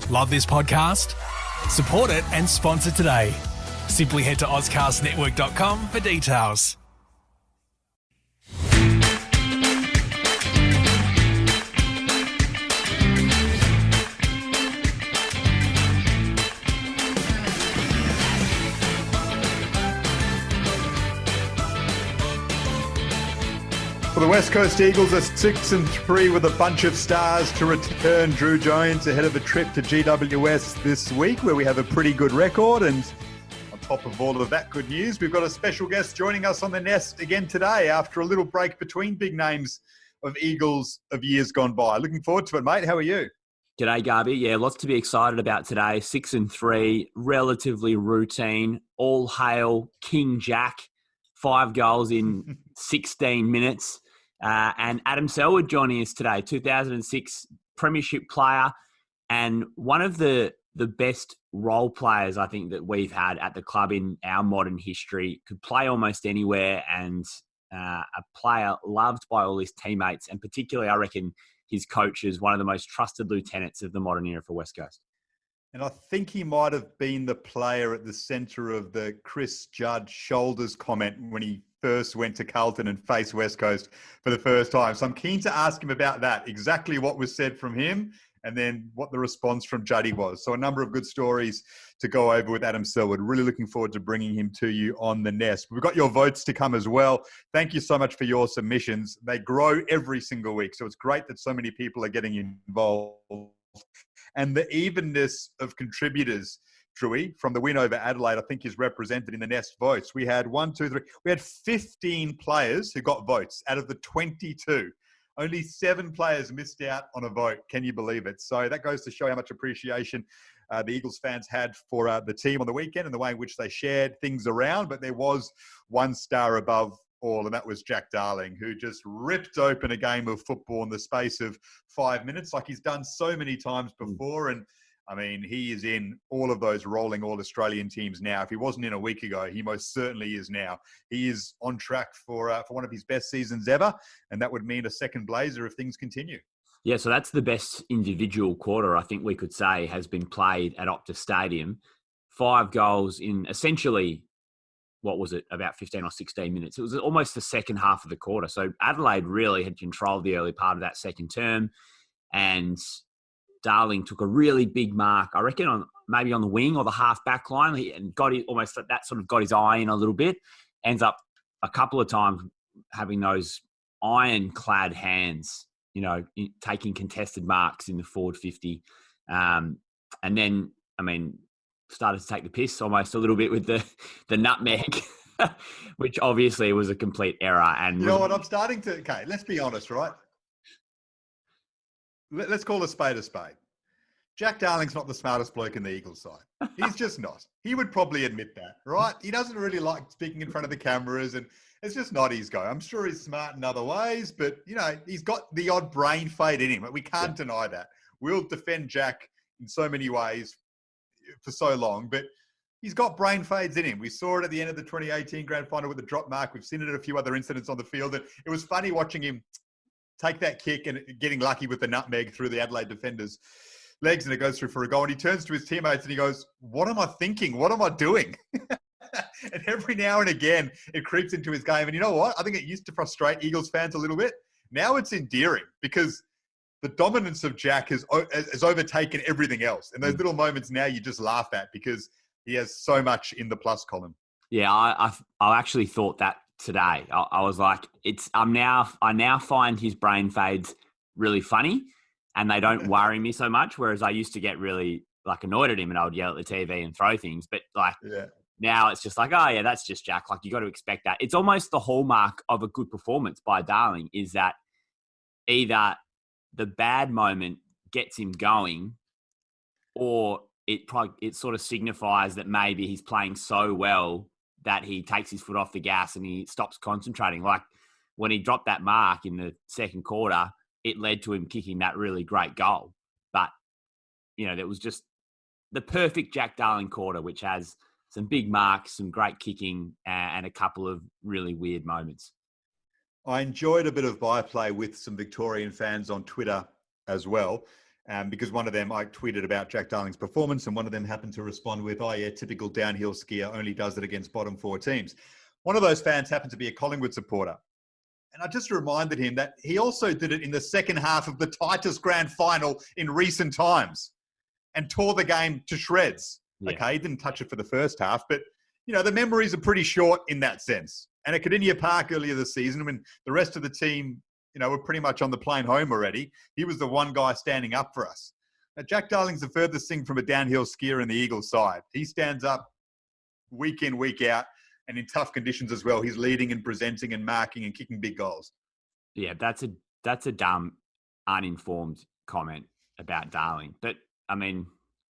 Love this podcast? Support it and sponsor today. Simply head to ozcastnetwork.com for details. Well, the West Coast Eagles are 6-3 with a bunch of stars to return. Drew Jones ahead of a trip to GWS this week, where we have a pretty good record. And on top of all of that good news, we've got a special guest joining us on the nest again today after a little break between big names of Eagles of years gone by. Looking forward to it, mate. How are you? G'day, Garby. Yeah, lots to be excited about today. 6-3, relatively routine. All hail King Jack. 5 goals in 16 minutes. And Adam Selwood joining us today, 2006 Premiership player and one of the best role players I think that we've had at the club in our modern history. Could play almost anywhere and a player loved by all his teammates, and particularly I reckon his coach is one of the most trusted lieutenants of the modern era for West Coast. And I think he might have been the player at the centre of the Chris Judd shoulders comment when he first went to Carlton and faced West Coast for the first time. So I'm keen to ask him about that, exactly what was said from him and then what the response from Juddy was. So a number of good stories to go over with Adam Selwood. Really looking forward to bringing him to you on the nest. We've got your votes to come as well. Thank you so much for your submissions. They grow every single week. So it's great that so many people are getting involved. And the evenness of contributors, Drewy, from the win over Adelaide, I think is represented in the nest votes. We had 15 players who got votes out of the 22. Only 7 players missed out on a vote. Can you believe it? So that goes to show how much appreciation the Eagles fans had for the team on the weekend and the way in which they shared things around. But there was one star above all, and that was Jack Darling, who just ripped open a game of football in the space of 5 minutes like he's done so many times before. And I mean, he is in all of those rolling All-Australian teams now. If he wasn't in a week ago, he most certainly is now. He is on track for one of his best seasons ever, and that would mean a second Blazer if things continue. Yeah, so that's the best individual quarter I think we could say has been played at Optus Stadium. 5 goals in essentially, what was it, about 15 or 16 minutes. It was almost the second half of the quarter. So Adelaide really had controlled the early part of that second term, and Darling took a really big mark, I reckon, maybe on the wing or the half-back line, and got it almost that sort of got his eye in a little bit. Ends up a couple of times having those ironclad hands, taking contested marks in the forward 50. And then, started to take the piss almost a little bit with the nutmeg, which obviously was a complete error. And you know what? I'm starting to... Okay, let's be honest, right? Let's call a spade a spade. Jack Darling's not the smartest bloke in the Eagles side. He's just not. He would probably admit that, right? He doesn't really like speaking in front of the cameras, and it's just not his go. I'm sure he's smart in other ways, but, he's got the odd brain fade in him. We can't deny that. We'll defend Jack in so many ways for so long, but he's got brain fades in him. We saw it at the end of the 2018 grand final with the drop mark. We've seen it at a few other incidents on the field. And it was funny watching him take that kick and getting lucky with the nutmeg through the Adelaide defenders' legs, and it goes through for a goal. And he turns to his teammates and he goes, "What am I thinking? What am I doing?" And every now and again, it creeps into his game. And you know what? I think it used to frustrate Eagles fans a little bit. Now it's endearing because the dominance of Jack has overtaken everything else. And those little moments now you just laugh at because he has so much in the plus column. Yeah, I actually thought that today. I was like, I now find his brain fades really funny and they don't worry me so much. Whereas I used to get really annoyed at him and I would yell at the TV and throw things. But now it's just like, oh yeah, that's just Jack. You got to expect that. It's almost the hallmark of a good performance by Darling is that either the bad moment gets him going or it sort of signifies that maybe he's playing so well that he takes his foot off the gas and he stops concentrating. Like when he dropped that mark in the second quarter, it led to him kicking that really great goal. But, there was just the perfect Jack Darling quarter, which has some big marks, some great kicking, and a couple of really weird moments. I enjoyed a bit of byplay with some Victorian fans on Twitter as well. because one of them, I tweeted about Jack Darling's performance, and one of them happened to respond with, oh yeah, typical downhill skier, only does it against bottom 4 teams. One of those fans happened to be a Collingwood supporter. And I just reminded him that he also did it in the second half of the tightest grand final in recent times and tore the game to shreds. Yeah. Okay, he didn't touch it for the first half, but, the memories are pretty short in that sense. And at Cardinia Park earlier this season, when the rest of the team, were pretty much on the plane home already, he was the one guy standing up for us. Now, Jack Darling's the furthest thing from a downhill skier in the Eagles side. He stands up week in, week out, and in tough conditions as well. He's leading and presenting and marking and kicking big goals. Yeah, that's a dumb, uninformed comment about Darling. But, I mean,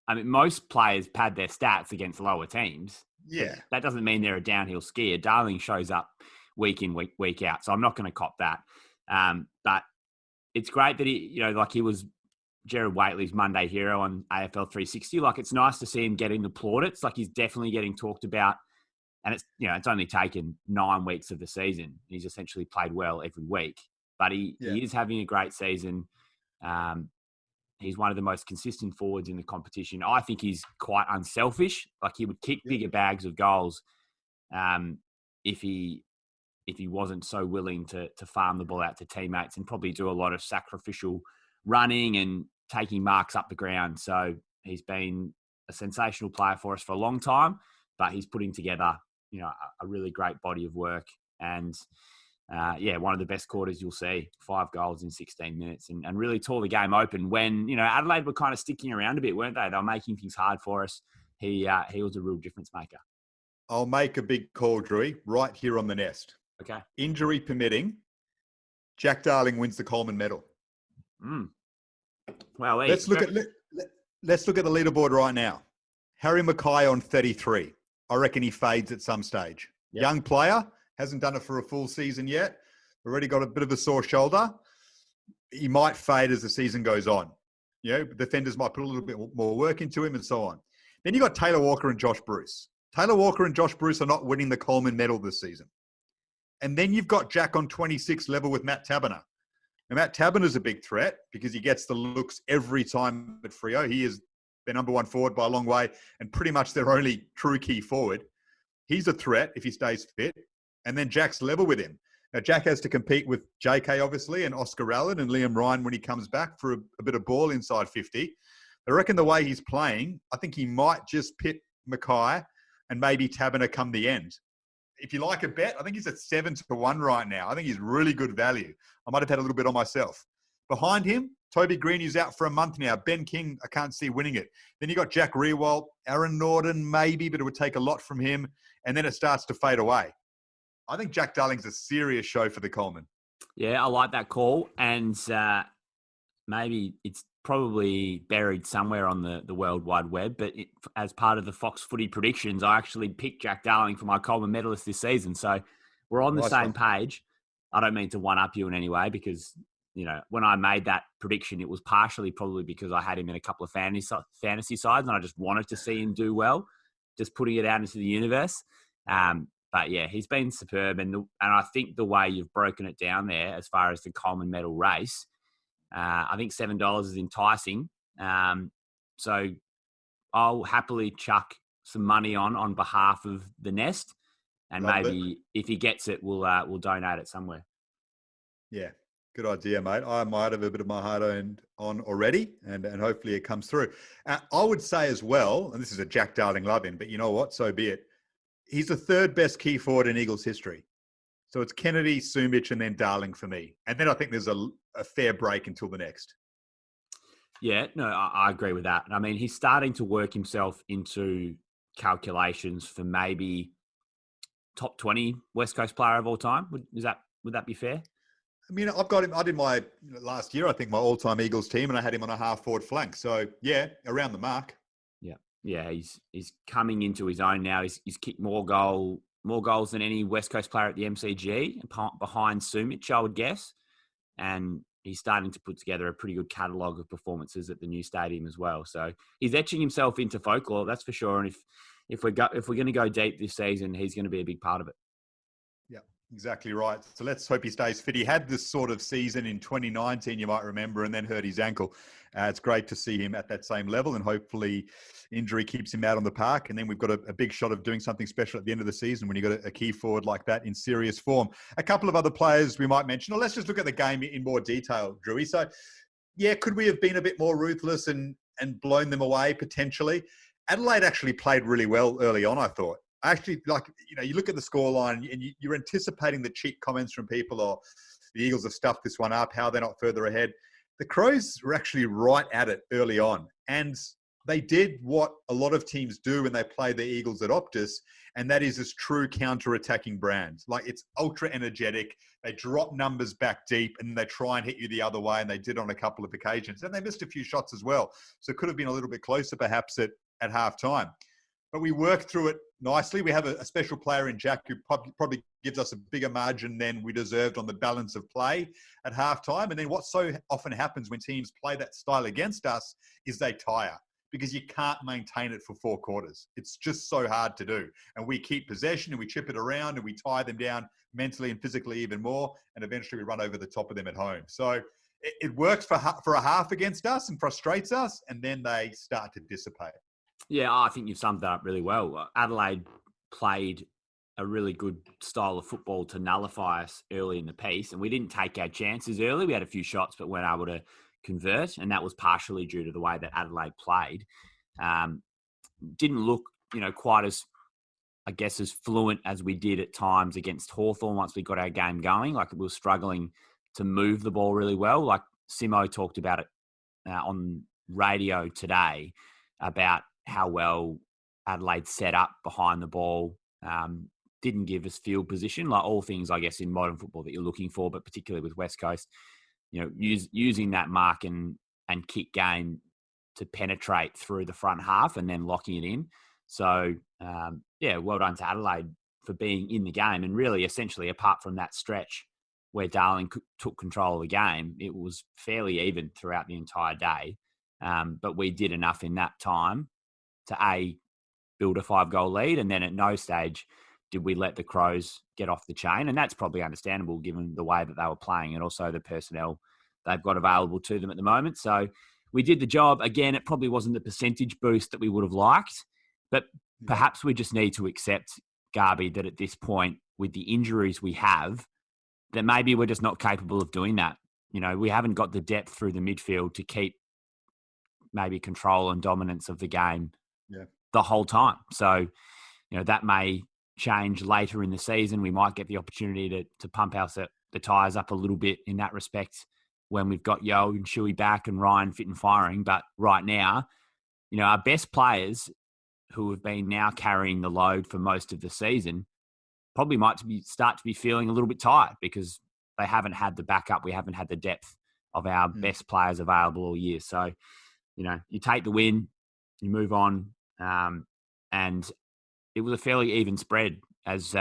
most players pad their stats against lower teams. Yeah. That doesn't mean they're a downhill skier. Darling shows up week in, week out. So I'm not going to cop that. But it's great that he was Gerard Whateley's Monday hero on AFL 360. Like, it's nice to see him getting the plaudits. Like, he's definitely getting talked about. And it's only taken 9 weeks of the season. He's essentially played well every week, but he is having a great season. He's one of the most consistent forwards in the competition. I think he's quite unselfish. Like, he would kick bigger bags of goals if he wasn't so willing to farm the ball out to teammates, and probably do a lot of sacrificial running and taking marks up the ground. So he's been a sensational player for us for a long time, but he's putting together, a really great body of work. And one of the best quarters you'll see. 5 goals in 16 minutes and really tore the game open when, Adelaide were kind of sticking around a bit, weren't they? They were making things hard for us. He was a real difference maker. I'll make a big call, Drew, right here on the nest. Okay. Injury permitting, Jack Darling wins the Coleman medal. Well, let's look at the leaderboard right now. Harry Mackay on 33. I reckon he fades at some stage. Yep. Young player, hasn't done it for a full season yet. Already got a bit of a sore shoulder. He might fade as the season goes on. Defenders might put a little bit more work into him and so on. Then you got Taylor Walker and Josh Bruce. Taylor Walker and Josh Bruce are not winning the Coleman medal this season. And then you've got Jack on 26 level with Matt Taberner. Now, Matt Taberner's a big threat because he gets the looks every time at Freo. He is their number 1 forward by a long way and pretty much their only true key forward. He's a threat if he stays fit. And then Jack's level with him. Now, Jack has to compete with JK, obviously, and Oscar Allen and Liam Ryan when he comes back for a bit of ball inside 50. I reckon the way he's playing, I think he might just pit Mackay and maybe Taberner come the end. If you like a bet, I think he's at 7-1 right now. I think he's really good value. I might have had a little bit on myself. Behind him, Toby Green, who's out for a month now. Ben King, I can't see winning it. Then you got Jack Riewoldt, Aaron Norton, maybe, but it would take a lot from him. And then it starts to fade away. I think Jack Darling's a serious show for the Coleman. Yeah, I like that call. And maybe it's probably buried somewhere on the World Wide Web, but as part of the Fox Footy predictions, I actually picked Jack Darling for my Coleman medalist this season. So we're on the same page. I don't mean to one-up you in any way because, when I made that prediction, it was partially probably because I had him in a couple of fantasy sides and I just wanted to see him do well, just putting it out into the universe. But yeah, he's been superb. And I think the way you've broken it down there as far as the Coleman medal race, I think $7 is enticing. So I'll happily chuck some money on behalf of the nest. And maybe if he gets it, we'll donate it somewhere. Yeah, good idea, mate. I might have a bit of my heart on already, and hopefully it comes through. I would say as well, and this is a Jack Darling love-in, but you know what? So be it. He's the 3rd best key forward in Eagles history. So it's Kennedy, Sumich, and then Darling for me. And then I think there's a fair break until the next. Yeah, no, I agree with that. I mean, he's starting to work himself into calculations for maybe top 20 West Coast player of all time. Would that be fair? I mean, I've got him. I did my last year, I think, my all-time Eagles team, and I had him on a half-forward flank. So, yeah, around the mark. Yeah, he's coming into his own now. He's kicked more goals than any West Coast player at the MCG, behind Sumich, I would guess. And he's starting to put together a pretty good catalogue of performances at the new stadium as well. So he's etching himself into folklore, that's for sure. And if we're going to go deep this season, he's going to be a big part of it. Yeah, Exactly right. So let's hope he stays fit. He had this sort of season in 2019, you might remember, and then hurt his ankle. It's great to see him at that same level, and hopefully injury keeps him out on the park. And then we've got a big shot of doing something special at the end of the season when you've got a key forward like that in serious form. A couple of other players we might mention, or let's just look at the game in more detail, Drewy. So, yeah, could we have been a bit more ruthless and blown them away potentially? Adelaide actually played really well early on, I thought. Actually, you look at the scoreline and you're anticipating the cheap comments from people, or the Eagles have stuffed this one up, how they're not further ahead. The Crows were actually right at it early on. And they did what a lot of teams do when they play the Eagles at Optus, and that is this true counter-attacking brand. Like, it's ultra energetic. They drop numbers back deep and they try and hit you the other way, and they did on a couple of occasions. And they missed a few shots as well. So it could have been a little bit closer perhaps at halftime. But we worked through it nicely. We have a special player in Jack who probably gives us a bigger margin than we deserved on the balance of play at halftime. And then what so often happens when teams play that style against us is they tire, because you can't maintain it for 4 quarters. It's just so hard to do. And we keep possession and we chip it around and we tie them down mentally and physically even more. And eventually we run over the top of them at home. So it works for a half against us and frustrates us. And then they start to dissipate. Yeah, I think you've summed that up really well. Adelaide played a really good style of football to nullify us early in the piece, and we didn't take our chances early. We had a few shots, but weren't able to convert, and that was partially due to the way that Adelaide played. Didn't look, quite as, I guess, as fluent as we did at times against Hawthorn once we got our game going. Like, we were struggling to move the ball really well. Like Simo talked about it on radio today about how well Adelaide set up behind the ball, didn't give us field position, like all things, I guess, in modern football that you're looking for, but particularly with West Coast, using that mark and kick game to penetrate through the front half and then locking it in. So, well done to Adelaide for being in the game. And really, essentially, apart from that stretch where Darling took control of the game, it was fairly even throughout the entire day. But we did enough in that time to build a 5-goal lead, and then at no stage did we let the Crows get off the chain. And that's probably understandable given the way that they were playing and also the personnel they've got available to them at the moment. So we did the job. Again, it probably wasn't the percentage boost that we would have liked, but perhaps we just need to accept, Garby, that at this point, with the injuries we have, that maybe we're just not capable of doing that. We haven't got the depth through the midfield to keep maybe control and dominance of the game the whole time. So, that may change later in the season. We might get the opportunity to pump the tyres up a little bit in that respect when we've got Yo and Shuey back and Ryan fit and firing. But right now, our best players who have been now carrying the load for most of the season probably might start to be feeling a little bit tired because they haven't had the backup. We haven't had the depth of our best players available all year. So, you take the win, you move on. And it was a fairly even spread, as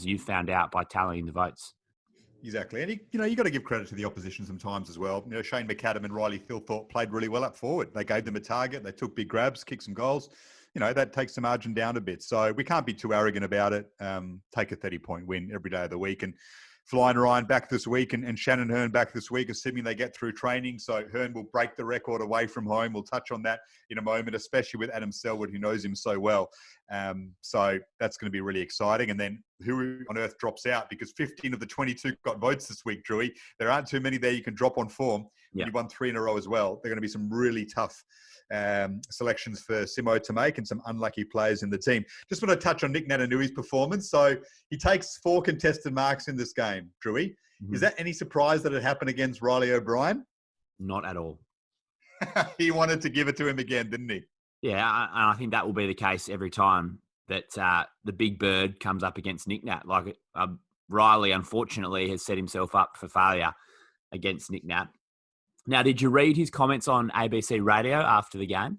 you found out by tallying the votes. Exactly. And, you got to give credit to the opposition sometimes as well. Shane McAdam and Riley Thilthorpe played really well up forward. They gave them a target. They took big grabs, kicked some goals. That takes the margin down a bit. So we can't be too arrogant about it. Take a 30-point win every day of the week. And Flying Ryan back this week and Shannon Hurn back this week, assuming they get through training. So Hurn will break the record away from home. We'll touch on that in a moment, especially with Adam Selwood, who knows him so well. So that's going to be really exciting. And then who on earth drops out? Because 15 of the 22 got votes this week, Drewy. There aren't too many there you can drop on form. Yeah. You won 3 in a row as well. They're going to be some really tough selections for Simo to make and some unlucky players in the team. Just want to touch on Nick Nananui's performance. So he takes 4 contested marks in this game, Drewy. Mm-hmm. Is that any surprise that it happened against Riley O'Brien? Not at all. He wanted to give it to him again, didn't he? Yeah, I think that will be the case every time that the big bird comes up against Nick Nat. Like Riley, unfortunately, has set himself up for failure against Nick Nat. Now, did you read his comments on ABC Radio after the game?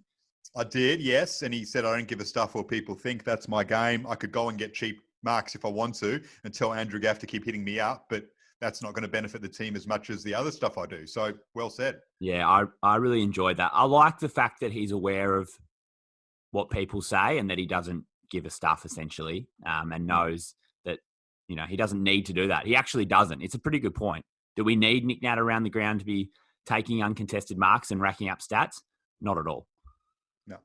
I did, yes. And he said, I don't give a stuff what people think. That's my game. I could go and get cheap marks if I want to and tell Andrew Gaff to keep hitting me up, but that's not going to benefit the team as much as the other stuff I do. So, well said. Yeah, I really enjoyed that. I like the fact that he's aware of what people say and that he doesn't give a stuff, essentially, and knows that he doesn't need to do that. He actually doesn't. It's a pretty good point. Do we need Nick Nat around the ground to be taking uncontested marks and racking up stats? Not at all. No.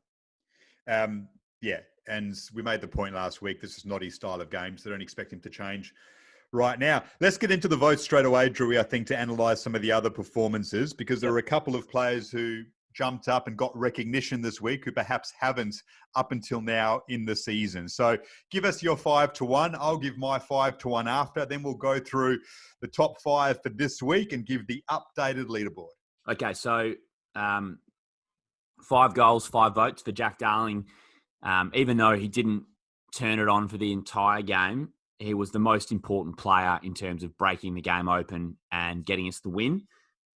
Yeah, and we made the point last week, this is not his style of game, so don't expect him to change right now. Let's get into the votes straight away, Drewy, I think, to analyse some of the other performances, because there are a couple of players who jumped up and got recognition this week who perhaps haven't up until now in the season. So give us your 5 to 1. I'll give my 5 to 1 after. Then we'll go through the top 5 for this week and give the updated leaderboard. Okay, so 5 goals, 5 votes for Jack Darling. Even though he didn't turn it on for the entire game, he was the most important player in terms of breaking the game open and getting us the win.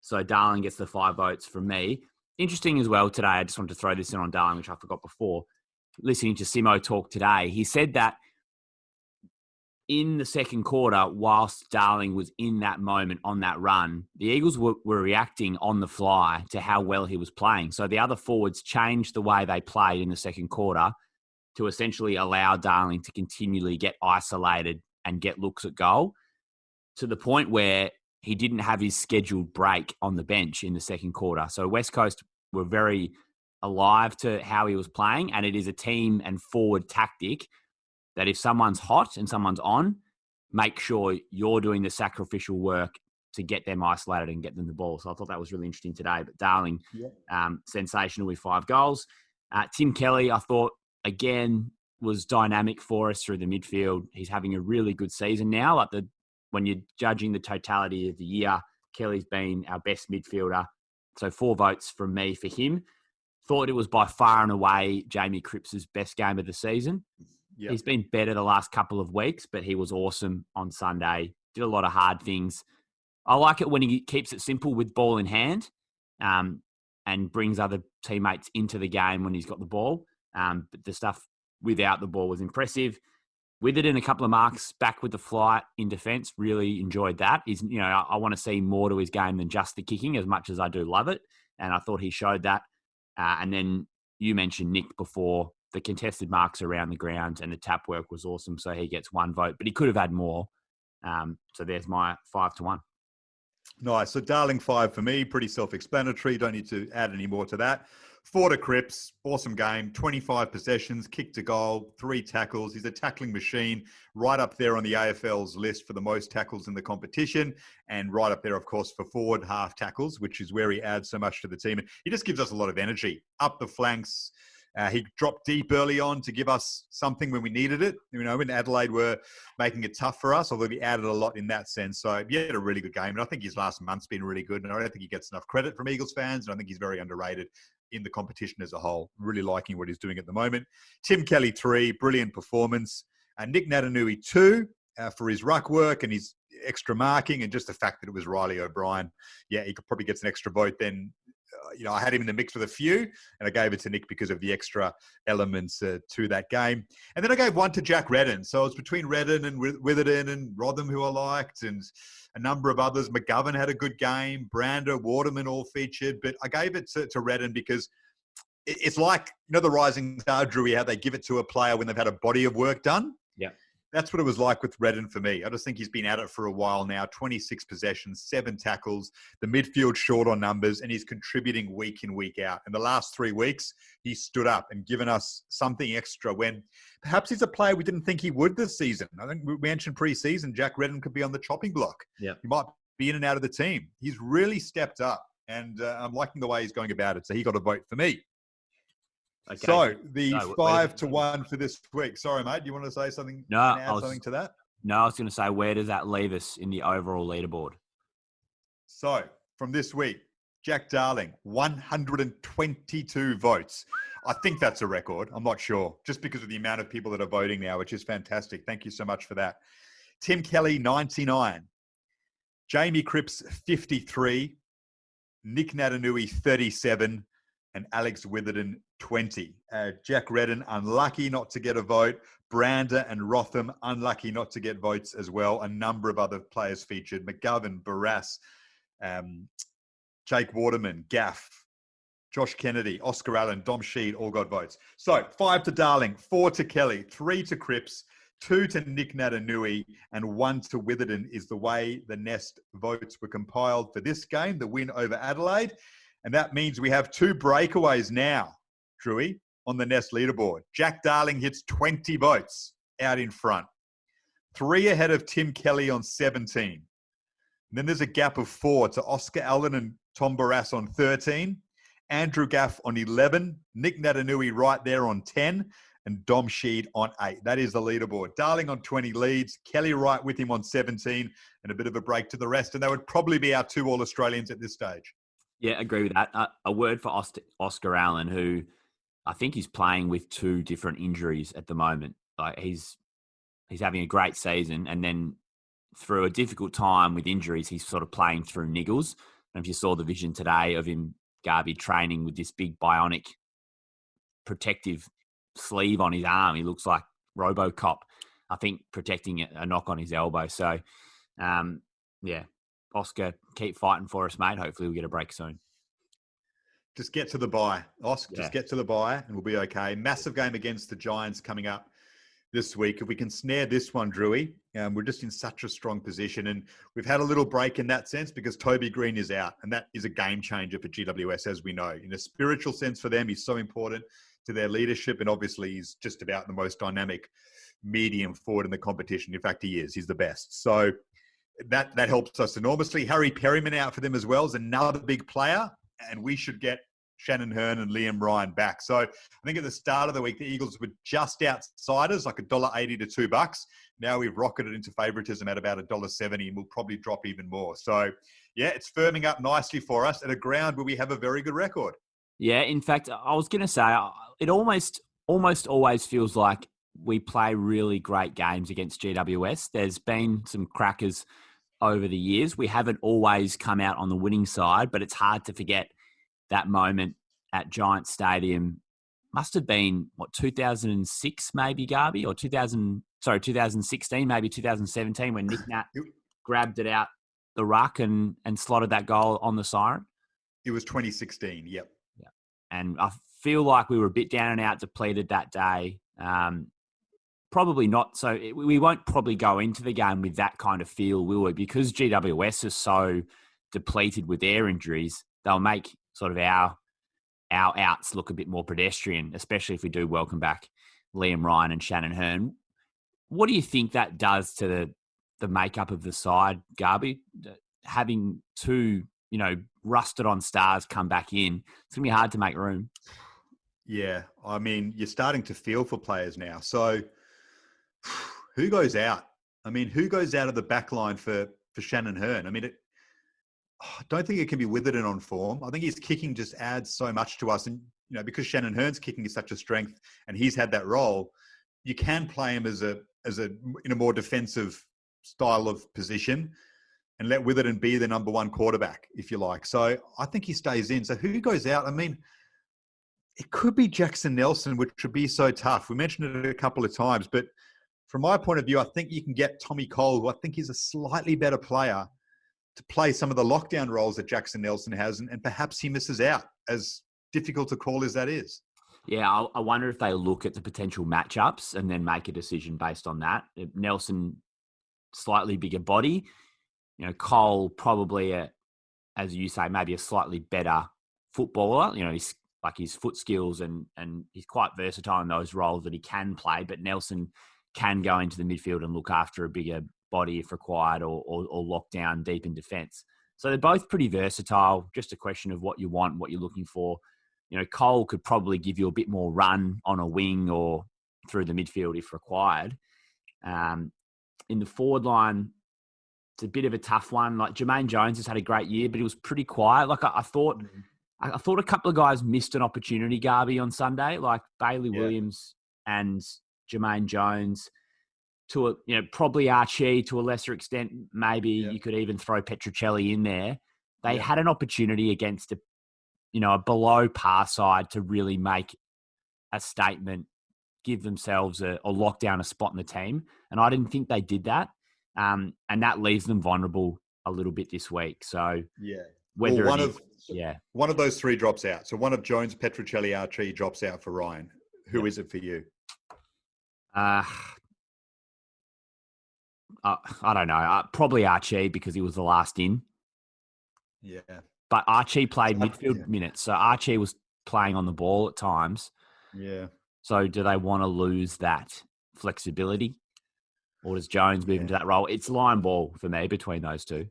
So Darling gets the 5 votes from me. Interesting as well today, I just wanted to throw this in on Darling, which I forgot before. Listening to Simo talk today, he said that in the second quarter, whilst Darling was in that moment on that run, the Eagles were reacting on the fly to how well he was playing. So the other forwards changed the way they played in the second quarter to essentially allow Darling to continually get isolated and get looks at goal, to the point where he didn't have his scheduled break on the bench in the second quarter. So West Coast were very alive to how he was playing, and it is a team and forward tactic that if someone's hot and someone's on, make sure you're doing the sacrificial work to get them isolated and get them the ball. So I thought that was really interesting today. But Darling, sensational with 5 goals. Tim Kelly, I thought, again, was dynamic for us through the midfield. He's having a really good season now. When you're judging the totality of the year, Kelly's been our best midfielder. So 4 votes from me for him. Thought it was by far and away Jamie Cripps' best game of the season. Yep. He's been better the last couple of weeks, but he was awesome on Sunday. Did a lot of hard things. I like it when he keeps it simple with ball in hand, and brings other teammates into the game when he's got the ball. But the stuff without the ball was impressive. With it in a couple of marks back with the flight in defence, really enjoyed that. I want to see more to his game than just the kicking, as much as I do love it. And I thought he showed that. And then you mentioned Nick before. The contested marks around the ground and the tap work was awesome. So he gets 1 vote, but he could have had more. So there's my 5 to 1. Nice. So Darling 5 for me, pretty self-explanatory. Don't need to add any more to that. 4 to Cripps, awesome game. 25 possessions, kicked a goal, 3 tackles. He's a tackling machine, right up there on the AFL's list for the most tackles in the competition, and right up there, of course, for forward half tackles, which is where he adds so much to the team. And he just gives us a lot of energy up the flanks. He dropped deep early on to give us something when we needed it. When Adelaide were making it tough for us, although he added a lot in that sense. So he had a really good game. And I think his last month's been really good. And I don't think he gets enough credit from Eagles fans. And I think he's very underrated in the competition as a whole. Really liking what he's doing at the moment. Tim Kelly 3, brilliant performance. Nick Natanui 2 for his ruck work and his extra marking, and just the fact that it was Riley O'Brien. Yeah, he probably gets an extra vote then. I had him in the mix with a few, and I gave it to Nick because of the extra elements to that game. And then I gave 1 to Jack Redden. So it was between Redden and Witherden and Rotham, who I liked, and a number of others. McGovern had a good game. Brander, Waterman all featured. But I gave it to Redden because it's like, the Rising Star, Drewy, how they give it to a player when they've had a body of work done. Yeah. That's what it was like with Redden for me. I just think he's been at it for a while now. 26 possessions, 7 tackles, the midfield short on numbers, and he's contributing week in, week out. In the last 3 weeks, he stood up and given us something extra when perhaps he's a player we didn't think he would this season. I think we mentioned pre-season, Jack Redden could be on the chopping block. Yeah. He might be in and out of the team. He's really stepped up, and I'm liking the way he's going about it. So he got a vote for me. Okay. So the 5 to 1 for this week. Sorry, mate. Do you want to say something? No, add something to that? No, I was going to say, where does that leave us in the overall leaderboard? So from this week, Jack Darling, 122 votes. I think that's a record. I'm not sure, just because of the amount of people that are voting now, which is fantastic. Thank you so much for that. Tim Kelly, 99. Jamie Cripps, 53. Nick Natanui, 37. And Alex Witherden, 20. Jack Redden, unlucky not to get a vote. Brander and Rotham, unlucky not to get votes as well. A number of other players featured. McGovern, Barras, Jake Waterman, Gaff, Josh Kennedy, Oscar Allen, Dom Sheed, all got votes. So 5 to Darling, 4 to Kelly, 3 to Cripps, 2 to Nick Natanui, and 1 to Witherden is the way the Nest votes were compiled for this game, the win over Adelaide. And that means we have 2 breakaways now, Drewy, on the Nest leaderboard. Jack Darling hits 20 votes out in front. 3 ahead of Tim Kelly on 17. And then there's a gap of 4 to Oscar Allen and Tom Barras on 13. Andrew Gaff on 11. Nick Natanui right there on 10. And Dom Sheed on 8. That is the leaderboard. Darling on 20 leads. Kelly right with him on 17. And a bit of a break to the rest. And that would probably be our 2 All-Australians at this stage. Yeah, agree with that. A word for Oscar Allen, who I think he's playing with 2 different injuries at the moment. Like he's having a great season, and then through a difficult time with injuries, he's sort of playing through niggles. And if you saw the vision today of him, Garby, training with this big bionic protective sleeve on his arm, he looks like RoboCop, I think, protecting a knock on his elbow. So, yeah, Oscar, keep fighting for us, mate. Hopefully we'll get a break soon. Just get to the bye. Oscar, just get to the bye and we'll be okay. Massive game against the Giants coming up this week. If we can snare this one, Drewy, we're just in such a strong position. And we've had a little break in that sense because Toby Green is out. And that is a game changer for GWS, as we know. In a spiritual sense for them, he's so important to their leadership. And obviously, he's just about the most dynamic medium forward in the competition. In fact, he is. He's the best. So that helps us enormously. Harry Perryman out for them as well is another big player. And we should get Shannon Hurn and Liam Ryan back. So I think at the start of the week, the Eagles were just outsiders, like $1.80 to $2. Now we've rocketed into favouritism at about $1.70, and we'll probably drop even more. So yeah, it's firming up nicely for us at a ground where we have a very good record. Yeah, in fact, I was going to say, it almost always feels like we play really great games against GWS. There's been some crackers over the years. We haven't always come out on the winning side, but it's hard to forget that moment at Giant Stadium. Must have been, 2006 maybe, Garby? Or 2016, maybe 2017, when Nick Nat grabbed it out the ruck and slotted that goal on the siren? It was 2016, yep. Yeah. And I feel like we were a bit down and out, depleted that day. Probably not. So we won't probably go into the game with that kind of feel, will we? Because GWS is so depleted with their injuries, they'll make sort of our outs look a bit more pedestrian, especially if we do welcome back Liam Ryan and Shannon Hurn. What do you think that does to the makeup of the side, Garby? Having 2, rusted on stars come back in, it's going to be hard to make room. Yeah, I mean, you're starting to feel for players now. So who goes out? I mean, who goes out of the back line for Shannon Hurn? I mean, I don't think it can be Witherden on form. I think his kicking just adds so much to us. And, because Shannon Hurn's kicking is such a strength and he's had that role, you can play him in a more defensive style of position and let Witherden be the number 1 quarterback, if you like. So I think he stays in. So who goes out? I mean, it could be Jackson Nelson, which would be so tough. We mentioned it a couple of times, but from my point of view, I think you can get Tommy Cole, who I think is a slightly better player, to play some of the lockdown roles that Jackson Nelson has, and perhaps he misses out, as difficult to call as that is. Yeah, I wonder if they look at the potential matchups and then make a decision based on that. Nelson, slightly bigger body. Cole probably, as you say, maybe a slightly better footballer. He's like his foot skills and he's quite versatile in those roles that he can play. But Nelson can go into the midfield and look after a bigger body if required, or lock down deep in defence. So they're both pretty versatile. Just a question of what you want, what you're looking for. Cole could probably give you a bit more run on a wing or through the midfield if required. In the forward line, it's a bit of a tough one. Like Jermaine Jones has had a great year, but he was pretty quiet. Like I thought a couple of guys missed an opportunity, Garby, on Sunday, like Bailey Williams and Jermaine Jones. Probably Archie to a lesser extent. Maybe you could even throw Petruccelli in there. They had an opportunity against a below par side to really make a statement, give themselves a lockdown, a spot in the team. And I didn't think they did that. And that leaves them vulnerable a little bit this week. So one of those 3 drops out. So one of Jones, Petruccelli, Archie drops out for Ryan. Who is it for you? I don't know. Probably Archie because he was the last in. Yeah. But Archie played midfield yeah. minutes. So Archie was playing on the ball at times. Yeah. So do they want to lose that flexibility? Or does Jones move into that role? It's line ball for me between those two.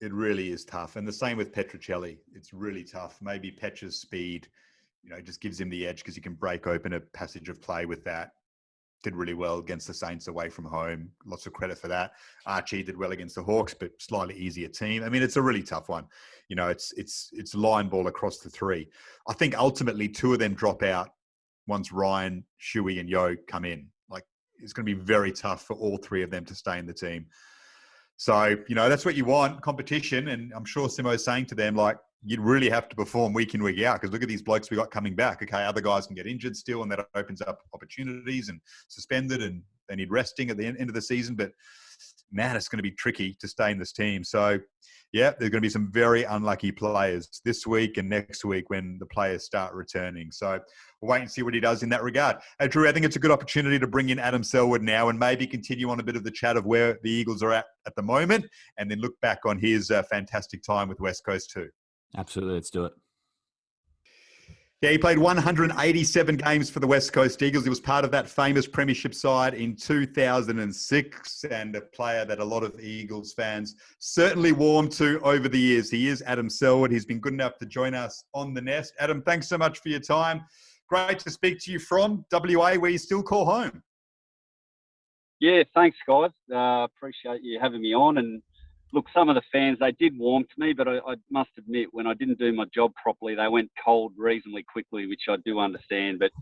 It really is tough. And the same with Petruccelli. It's really tough. Maybe Petra's speed, just gives him the edge because he can break open a passage of play with that. Did really well against the Saints away from home. Lots of credit for that. Archie did well against the Hawks, but slightly easier team. I mean, it's a really tough one. It's line ball across the three. I think ultimately two of them drop out once Ryan, Shuey, and Yo come in. Like, it's going to be very tough for all three of them to stay in the team. So, that's what you want, competition. And I'm sure Simo's saying to them, like, you'd really have to perform week in, week out because look at these blokes we got coming back. Okay, other guys can get injured still, and that opens up opportunities and suspended, and they need resting at the end of the season. But, man, it's going to be tricky to stay in this team. So, yeah, there's going to be some very unlucky players this week and next week when the players start returning. So we'll wait and see what he does in that regard. Hey, Drew, I think it's a good opportunity to bring in Adam Selwood now and maybe continue on a bit of the chat of where the Eagles are at the moment and then look back on his fantastic time with West Coast too. Absolutely. Let's do it. Yeah, he played 187 games for the West Coast Eagles. He was part of that famous Premiership side in 2006 and a player that a lot of Eagles fans certainly warmed to over the years. He is Adam Selwood. He's been good enough to join us on the nest. Adam, thanks so much for your time. Great to speak to you from WA, where you still call home. Yeah, thanks, guys. Appreciate you having me on. And look, some of the fans, they did warm to me, but I must admit, when I didn't do my job properly, they went cold reasonably quickly, which I do understand. But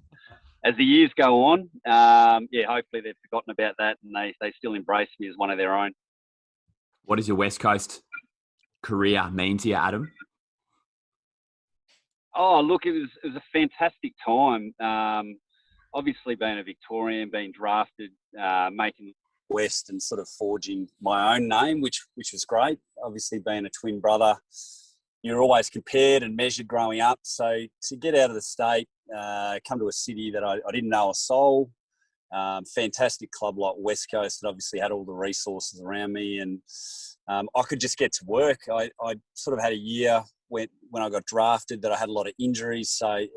as the years go on, hopefully they've forgotten about that and they still embrace me as one of their own. What does your West Coast career mean to you, Adam? Oh, look, it was a fantastic time. Obviously, being a Victorian, being drafted, making West and sort of forging my own name, which was great. Obviously, being a twin brother, you're always compared and measured growing up. So to get out of the state, come to a city that I didn't know a soul, fantastic club like West Coast that obviously had all the resources around me, and I could just get to work. I sort of had a year when I got drafted that I had a lot of injuries, so it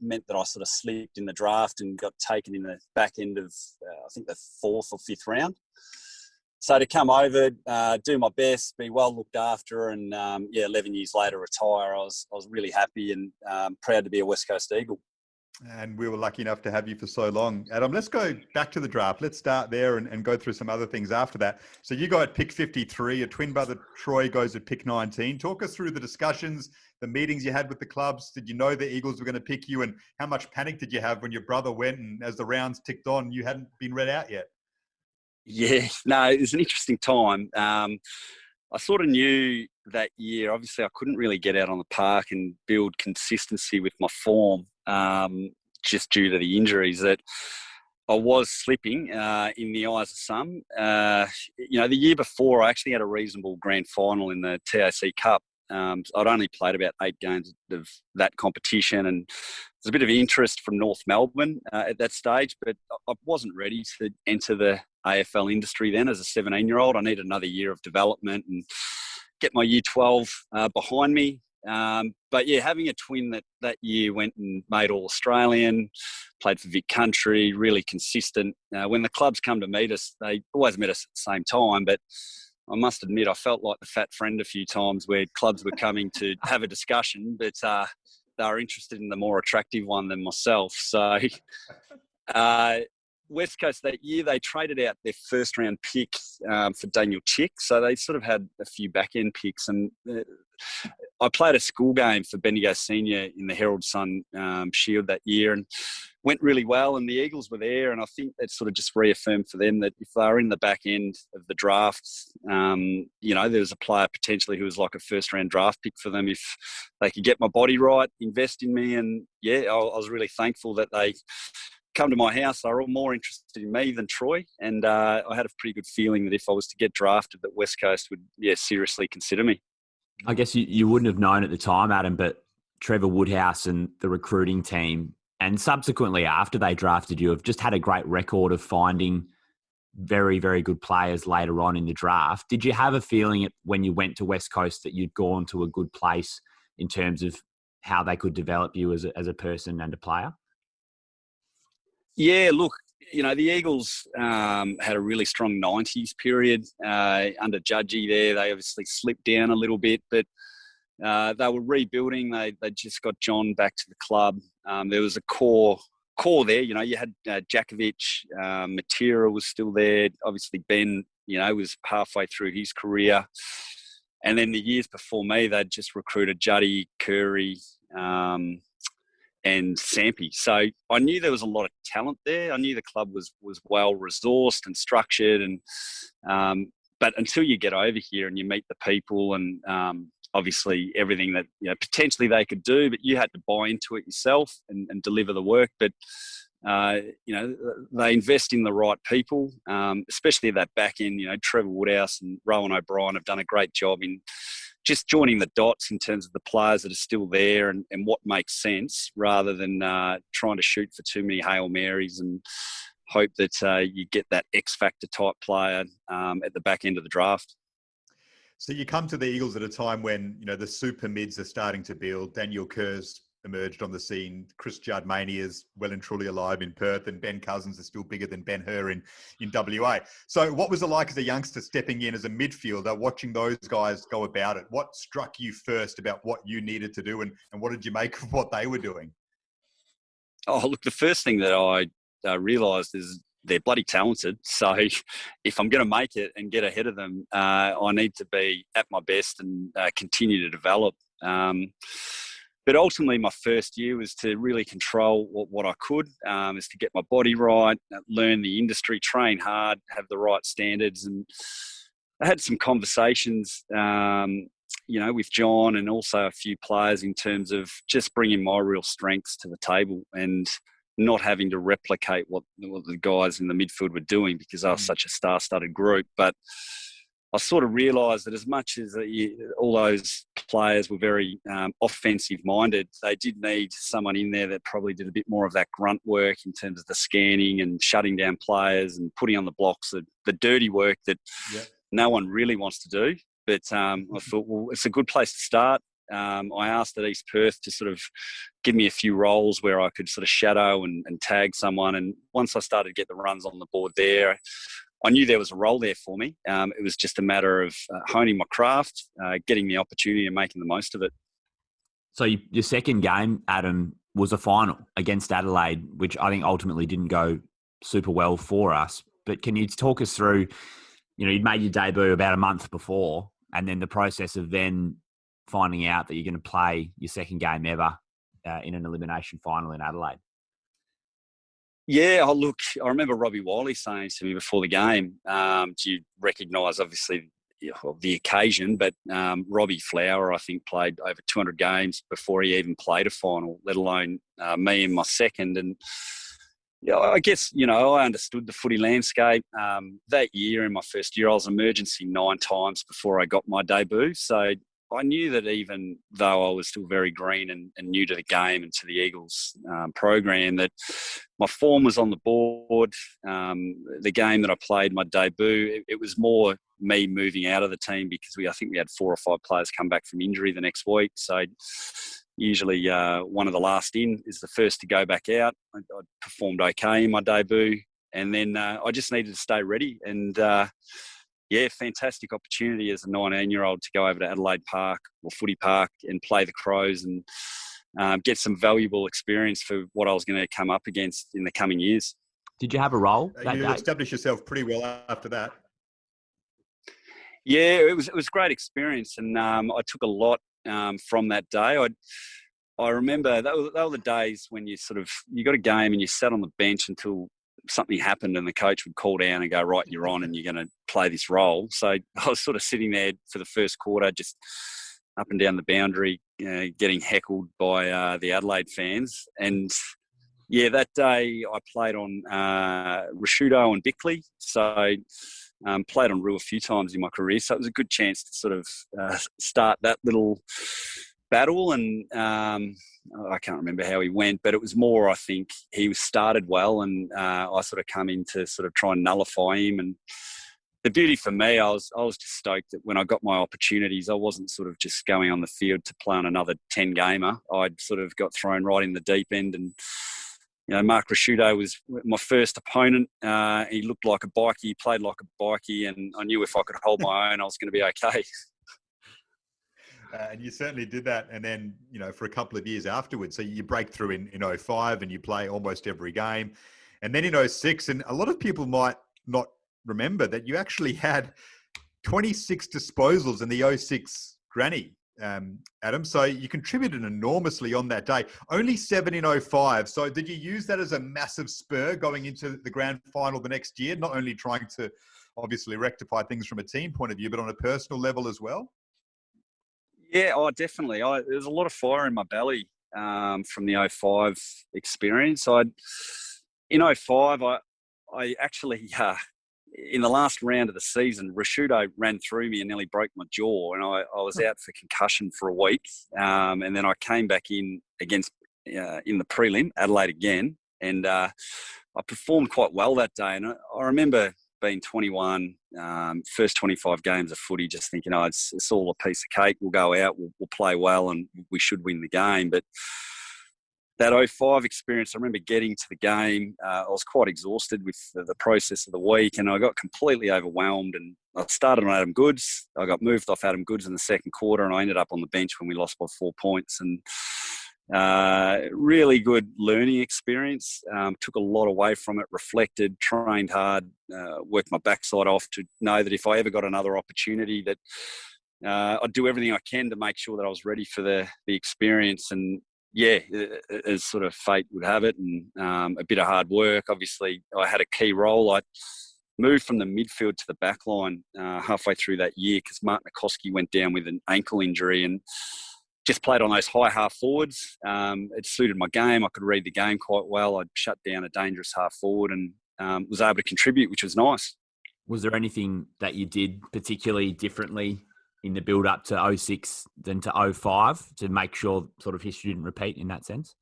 meant that I sort of slipped in the draft and got taken in the back end of, I think, the 4th or 5th round. So to come over, do my best, be well looked after, and 11 years later retire, I was really happy and proud to be a West Coast Eagle. And we were lucky enough to have you for so long. Adam, let's go back to the draft. Let's start there and go through some other things after that. So you go at pick 53, your twin brother Troy goes at pick 19. Talk us through the discussions, the meetings you had with the clubs. Did you know the Eagles were going to pick you, and how much panic did you have when your brother went and as the rounds ticked on, you hadn't been read out yet? Yeah, no, it was an interesting time. I sort of knew that year, obviously I couldn't really get out on the park and build consistency with my form, just due to the injuries, that I was slipping in the eyes of some. The year before, I actually had a reasonable grand final in the TAC Cup. I'd only played about 8 games of that competition, and there's a bit of interest from North Melbourne at that stage, but I wasn't ready to enter the AFL industry then as a 17-year-old. I needed another year of development and get my year 12 behind me. But yeah, having a twin that year went and made All-Australian, played for Vic Country, really consistent. When the clubs come to meet us, they always met us at the same time, but I must admit I felt like the fat friend a few times where clubs were coming to have a discussion, but they were interested in the more attractive one than myself. So West Coast that year, they traded out their first round pick for Daniel Chick. So they sort of had a few back end picks, and I played a school game for Bendigo Senior in the Herald Sun Shield that year and went really well, and the Eagles were there, and I think that sort of just reaffirmed for them that if they were in the back end of the draft, there was a player potentially who was like a first round draft pick for them if they could get my body right, invest in me. And yeah, I was really thankful that they come to my house. They were all more interested in me than Troy, and I had a pretty good feeling that if I was to get drafted, that West Coast would seriously consider me. I guess you wouldn't have known at the time, Adam, but Trevor Woodhouse and the recruiting team, and subsequently after they drafted you, have just had a great record of finding very, very good players later on in the draft. Did you have a feeling when you went to West Coast that you'd gone to a good place in terms of how they could develop you as a person and a player? Yeah, look, the Eagles had a really strong 90s period under Judgy there. They obviously slipped down a little bit, but they were rebuilding. They just got John back to the club. There was a core there. You had Jakovic, Matera was still there. Obviously, Ben, was halfway through his career. And then the years before me, they'd just recruited Juddy, Curry, and Sampy. So I knew there was a lot of talent there. I knew the club was well resourced and structured. And but until you get over here and you meet the people and obviously everything that potentially they could do, but you had to buy into it yourself and deliver the work. But they invest in the right people, especially at that back end. Trevor Woodhouse and Rowan O'Brien have done a great job in just joining the dots in terms of the players that are still there and what makes sense, rather than trying to shoot for too many Hail Marys and hope that you get that X Factor type player at the back end of the draft. So you come to the Eagles at a time when, the super mids are starting to build. Daniel Kerr's emerged on the scene. Chris Judd Mania is well and truly alive in Perth, and Ben Cousins is still bigger than Ben Hur in WA. So what was it like as a youngster stepping in as a midfielder, watching those guys go about it? What struck you first about what you needed to do, and what did you make of what they were doing? Oh, look, the first thing that I realised is they're bloody talented. So if I'm going to make it and get ahead of them, I need to be at my best and continue to develop. But ultimately, my first year was to really control what I could, is to get my body right, learn the industry, train hard, have the right standards. And I had some conversations, with John and also a few players in terms of just bringing my real strengths to the table and not having to replicate what the guys in the midfield were doing, because I was such a star-studded group. But I sort of realised that as much as all those players were very offensive-minded, they did need someone in there that probably did a bit more of that grunt work in terms of the scanning and shutting down players and putting on the blocks, the dirty work that no one really wants to do. But I thought, well, it's a good place to start. I asked at East Perth to sort of give me a few roles where I could sort of shadow and tag someone. And once I started to get the runs on the board there, I knew there was a role there for me. It was just a matter of honing my craft, getting the opportunity and making the most of it. So your second game, Adam, was a final against Adelaide, which I think ultimately didn't go super well for us. But can you talk us through, you'd made your debut about a month before, and then the process of then finding out that you're going to play your second game ever in an elimination final in Adelaide? Yeah, look, I remember Robbie Wiley saying to me before the game, do you recognise, obviously, the occasion, but Robbie Flower, I think, played over 200 games before he even played a final, let alone me in my second. And I guess, I understood the footy landscape. That year, in my first year, I was emergency 9 times before I got my debut. So I knew that even though I was still very green and new to the game and to the Eagles program, that my form was on the board. The game that I played, my debut, it was more me moving out of the team because I think we had 4 or 5 players come back from injury the next week. So usually one of the last in is the first to go back out. I performed okay in my debut, and then I just needed to stay ready. And fantastic opportunity as a 19-year-old to go over to Adelaide Park or Footy Park and play the Crows and get some valuable experience for what I was going to come up against in the coming years. Did you have a role that you day? established yourself pretty well after that. Yeah, it was a great experience, and I took a lot from that day. I remember that were the days when you got a game and you sat on the bench until something happened and the coach would call down and go, right, you're on and you're going to play this role. So I was sort of sitting there for the first quarter, just up and down the boundary, getting heckled by the Adelaide fans. And that day I played on Rashudo and Bickley. So played on Rue a few times in my career. So it was a good chance to sort of start that little battle, and I can't remember how he went, but it was more, I think, he was started well, and I sort of come in to sort of try and nullify him. And the beauty for me, I was just stoked that when I got my opportunities, I wasn't sort of just going on the field to play on another 10-gamer. I'd sort of got thrown right in the deep end, and Mark Rashudo was my first opponent. He looked like a bikie, he played like a bikie, and I knew if I could hold my own, I was going to be okay. And you certainly did that. And then, for a couple of years afterwards, so you break through in 05 and you play almost every game. And then in 06, and a lot of people might not remember that you actually had 26 disposals in the 06 granny, Adam. So you contributed enormously on that day. Only 7 in 05. So did you use that as a massive spur going into the grand final the next year? Not only trying to obviously rectify things from a team point of view, but on a personal level as well? Yeah, definitely. There's a lot of fire in my belly from the 05 experience. In 05, I actually, in the last round of the season, Rashudo ran through me and nearly broke my jaw, and I was out for concussion for a week. And then I came back in against in the prelim, Adelaide again, and I performed quite well that day. And I remember being 21, first 25 games of footy, just thinking, it's all a piece of cake. We'll go out, we'll play well, and we should win the game. But that 05 experience, I remember getting to the game. I was quite exhausted with the process of the week, and I got completely overwhelmed. And I started on Adam Goods. I got moved off Adam Goods in the second quarter, and I ended up on the bench when we lost by 4 points. And really good learning experience. Took a lot away from it, reflected, trained hard, worked my backside off to know that if I ever got another opportunity that I'd do everything I can to make sure that I was ready for the experience. And yeah, as sort of fate would have it, and a bit of hard work. Obviously, I had a key role. I moved from the midfield to the back line halfway through that year because Mark Nikoski went down with an ankle injury, and just played on those high half forwards. It suited my game. I could read the game quite well. I'd shut down a dangerous half forward and was able to contribute, which was nice. Was there anything that you did particularly differently in the build up to 06 than to 05 to make sure sort of history didn't repeat in that sense?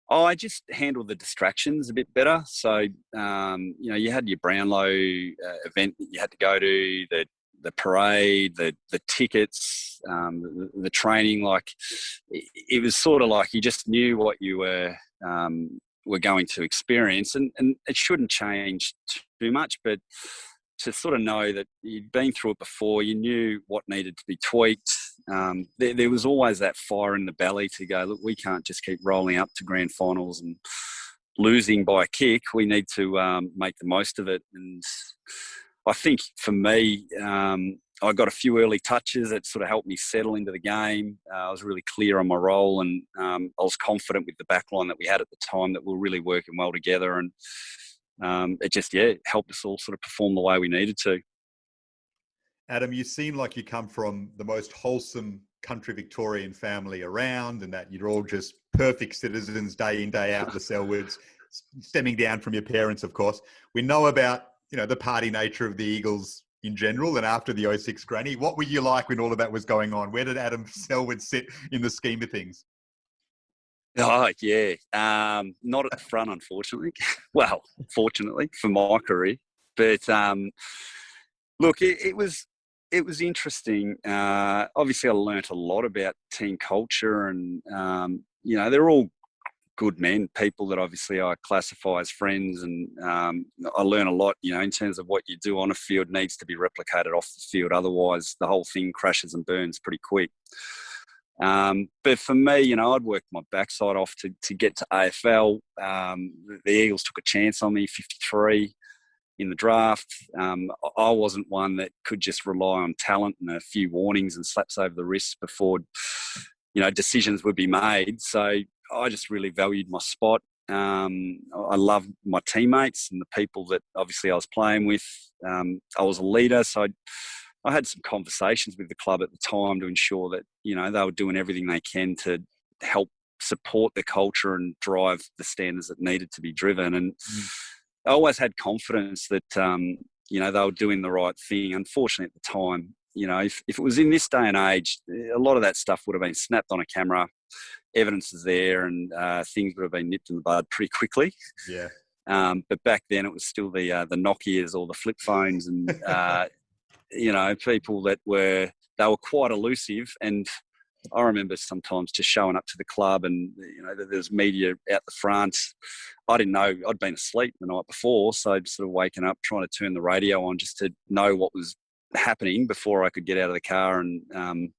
I just handled the distractions a bit better. So, you had your Brownlow event that you had to go to, the parade, the tickets, the training. Like, it was sort of like you just knew what you were going to experience, and it shouldn't change too much. But to sort of know that you'd been through it before, you knew what needed to be tweaked. There was always that fire in the belly to go, look, we can't just keep rolling up to grand finals and losing by a kick. We need to make the most of it. And I think for me, I got a few early touches that sort of helped me settle into the game. I was really clear on my role, and I was confident with the backline that we had at the time that we were really working well together. And it just, helped us all sort of perform the way we needed to. Adam, you seem like you come from the most wholesome country Victorian family around, and that you're all just perfect citizens day in, day out, the Selwoods, stemming down from your parents, of course. We know about the party nature of the Eagles in general, and after the 06 granny. What were you like when all of that was going on? Where did Adam Selwood sit in the scheme of things? Oh, yeah. Not at the front, unfortunately. Well, fortunately for my career. But look, it was interesting. Obviously, I learnt a lot about team culture, and, they're all good men, people that obviously I classify as friends, and I learn a lot, in terms of what you do on a field needs to be replicated off the field. Otherwise, the whole thing crashes and burns pretty quick. But for me, I'd worked my backside off to get to AFL. The Eagles took a chance on me, 53 in the draft. I wasn't one that could just rely on talent and a few warnings and slaps over the wrist before, decisions would be made. So I just really valued my spot. I loved my teammates and the people that obviously I was playing with. I was a leader, so I had some conversations with the club at the time to ensure that, they were doing everything they can to help support the culture and drive the standards that needed to be driven. And I always had confidence that, they were doing the right thing. Unfortunately, at the time, if it was in this day and age, a lot of that stuff would have been snapped on a camera, evidence is there, and things would have been nipped in the bud pretty quickly. Yeah. But back then it was still the Nokias or the flip phones, and people that were quite elusive. And I remember sometimes just showing up to the club, and there's media out the front. I didn't know, I'd been asleep the night before, so I'd sort of waking up trying to turn the radio on just to know what was happening before I could get out of the car and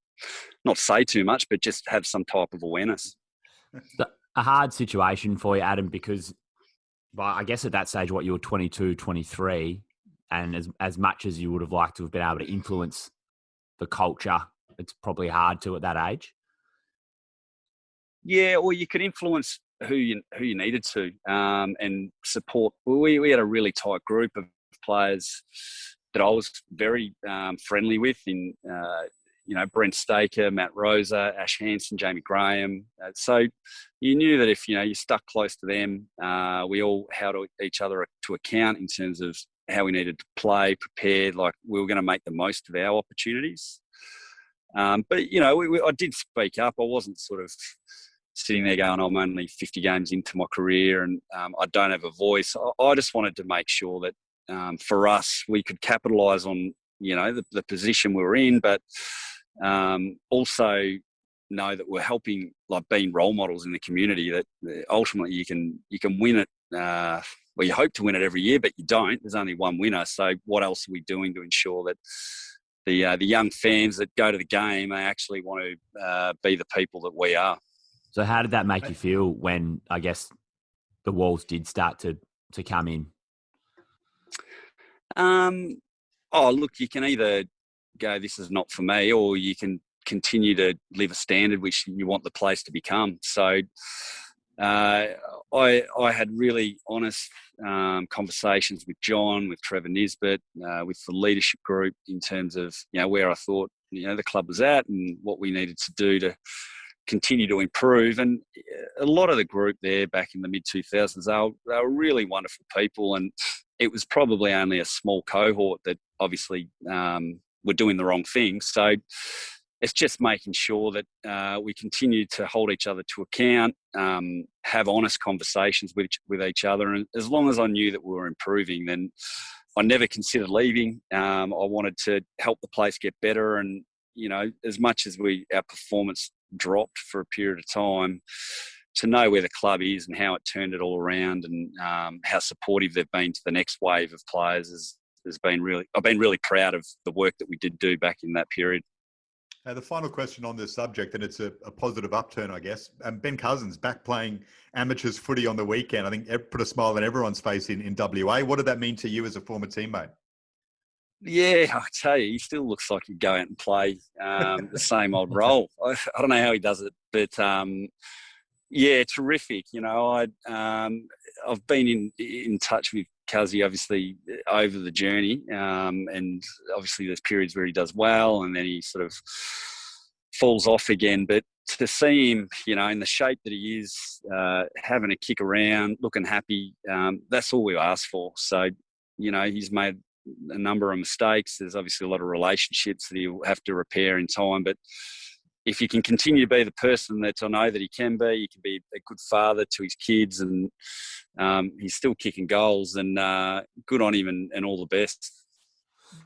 not say too much, but just have some type of awareness. A hard situation for you, Adam, because I guess at that stage, you were 22, 23, and as much as you would have liked to have been able to influence the culture, it's probably hard to at that age. Yeah, or you could influence who you needed to and support. We had a really tight group of players that I was very friendly with in, Brent Staker, Matt Rosa, Ash Hansen, Jamie Graham. So you knew that if, you stuck close to them, we all held each other to account in terms of how we needed to play, prepared, like we were going to make the most of our opportunities. But, I did speak up. I wasn't sort of sitting there going, I'm only 50 games into my career and I don't have a voice. I just wanted to make sure that for us, we could capitalise on, the position we were in, but also know that we're helping, like being role models in the community, that ultimately you can win it. You hope to win it every year, but you don't. There's only one winner. So what else are we doing to ensure that the young fans that go to the game, they actually want to be the people that we are? So how did that make you feel when, I guess, the walls did start to come in? Look, you can either go, this is not for me, or you can continue to live a standard which you want the place to become. So I had really honest conversations with John, with Trevor Nisbet, with the leadership group in terms of, where I thought, the club was at and what we needed to do to continue to improve. And a lot of the group there back in the mid-2000s, they were really wonderful people, and it was probably only a small cohort that obviously were doing the wrong thing. So it's just making sure that we continue to hold each other to account, have honest conversations with each other. And as long as I knew that we were improving, then I never considered leaving. I wanted to help the place get better. And, as much as our performance dropped for a period of time, to know where the club is and how it turned it all around, and how supportive they've been to the next wave of players has been really, I've been really proud of the work that we did do back in that period. The final question on this subject, and it's a positive upturn, I guess. Ben Cousins back playing amateurs footy on the weekend. I think it put a smile on everyone's face in WA. What did that mean to you as a former teammate? Yeah, I tell you, he still looks like he'd go out and play the same old role. I don't know how he does it, but terrific. I've been in touch with Cuzzy, obviously, over the journey, and obviously there's periods where he does well and then he sort of falls off again. But to see him, in the shape that he is, having a kick around, looking happy, that's all we ask for. So, he's made a number of mistakes. There's obviously a lot of relationships that he'll have to repair in time, but if you can continue to be the person that I know that he can be a good father to his kids, and he's still kicking goals, and good on him, and all the best.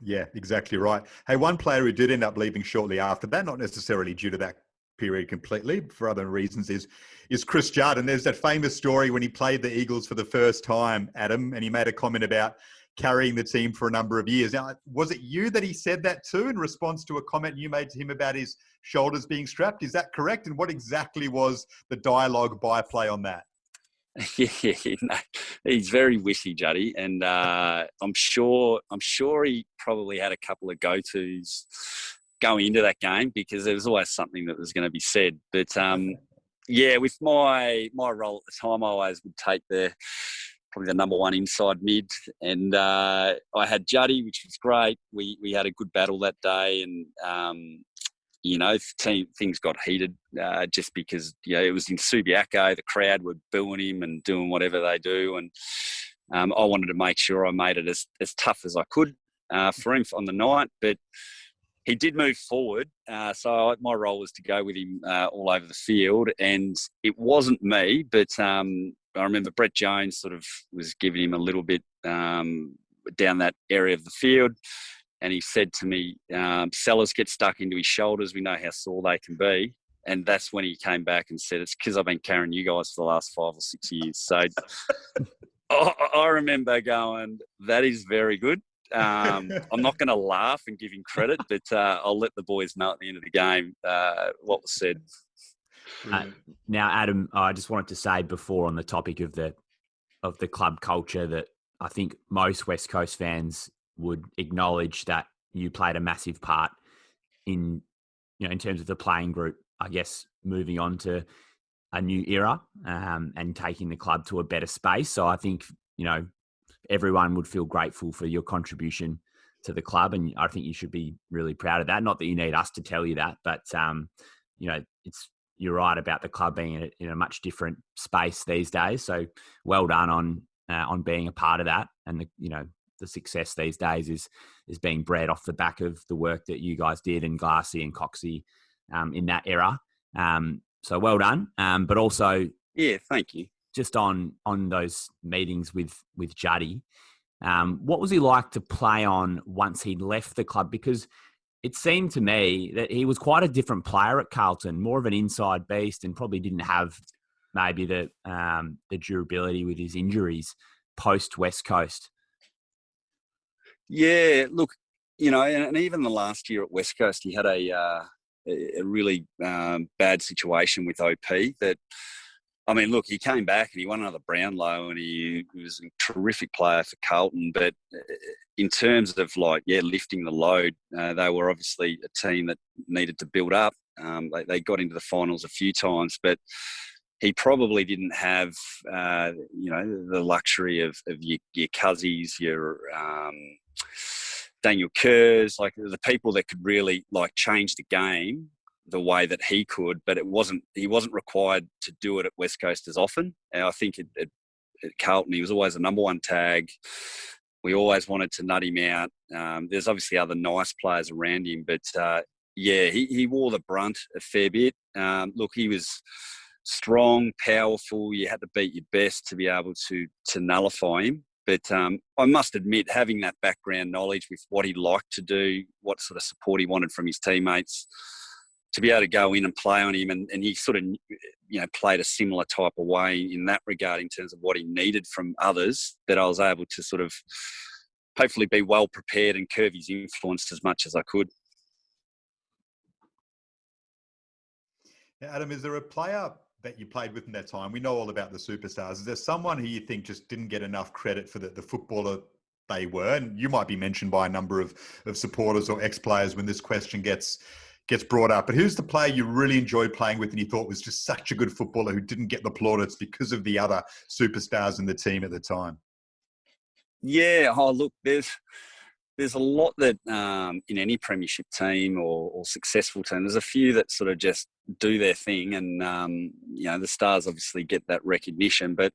Yeah, exactly right. Hey, one player who did end up leaving shortly after that, not necessarily due to that period completely, for other reasons, is Chris Judd. And there's that famous story when he played the Eagles for the first time, Adam, and he made a comment about carrying the team for a number of years. Now, was it you that he said that to in response to a comment you made to him about his shoulders being strapped? Is that correct? And what exactly was the dialogue byplay on that? Yeah, no, he's very witty, Juddy, and I'm sure he probably had a couple of go-tos going into that game, because there was always something that was going to be said. But with my role at the time, I always would take probably the number one inside mid, and I had Juddy, which was great. We had a good battle that day, and things got heated just because it was in Subiaco. The crowd were booing him and doing whatever they do, and I wanted to make sure I made it as tough as I could for him on the night. But he did move forward. So my role was to go with him all over the field. And it wasn't me, but I remember Brett Jones sort of was giving him a little bit down that area of the field. And he said to me, sellers get stuck into his shoulders. We know how sore they can be. And that's when he came back and said, it's because I've been carrying you guys for the last 5 or 6 years. So I remember going, that is very good. I'm not going to laugh and give him credit, but I'll let the boys know at the end of the game what was said. Now, Adam, I just wanted to say before on the topic of the club culture that I think most West Coast fans would acknowledge that you played a massive part in terms of the playing group, I guess, moving on to a new era and taking the club to a better space. So I think, everyone would feel grateful for your contribution to the club. And I think you should be really proud of that. Not that you need us to tell you that, but, you're right about the club being in a much different space these days. So well done on being a part of that. And, the success these days is being bred off the back of the work that you guys did and Glassy and Coxie in that era. So well done. But also, yeah, thank you. Just on those meetings with Juddy, what was he like to play on once he'd left the club? Because it seemed to me that he was quite a different player at Carlton, more of an inside beast, and probably didn't have maybe the durability with his injuries post West Coast. Yeah, look, and even the last year at West Coast, he had a really bad situation with OP that, look, he came back and he won another Brownlow and he was a terrific player for Carlton. But in terms of lifting the load, they were obviously a team that needed to build up. They got into the finals a few times, but he probably didn't have, the luxury of your Cuzzies, your Daniel Kerrs, like the people that could really change the game the way that he could, but he wasn't required to do it at West Coast as often. And I think at Carlton, he was always a number one tag. We always wanted to nut him out. There's obviously other nice players around him, but he wore the brunt a fair bit. Look, he was strong, powerful. You had to beat your best to be able to nullify him. But I must admit, having that background knowledge with what he liked to do, what sort of support he wanted from his teammates, to be able to go in and play on him, and he sort of, played a similar type of way in that regard in terms of what he needed from others, that I was able to sort of hopefully be well prepared and curb his influence as much as I could. Now, Adam, is there a player that you played with in that time? We know all about the superstars. Is there someone who you think just didn't get enough credit for the footballer they were? And you might be mentioned by a number of supporters or ex-players when this question gets brought up. But who's the player you really enjoyed playing with and you thought was just such a good footballer who didn't get the plaudits because of the other superstars in the team at the time? Yeah, look, there's a lot that in any Premiership team or successful team, there's a few that sort of just do their thing, and the stars obviously get that recognition. But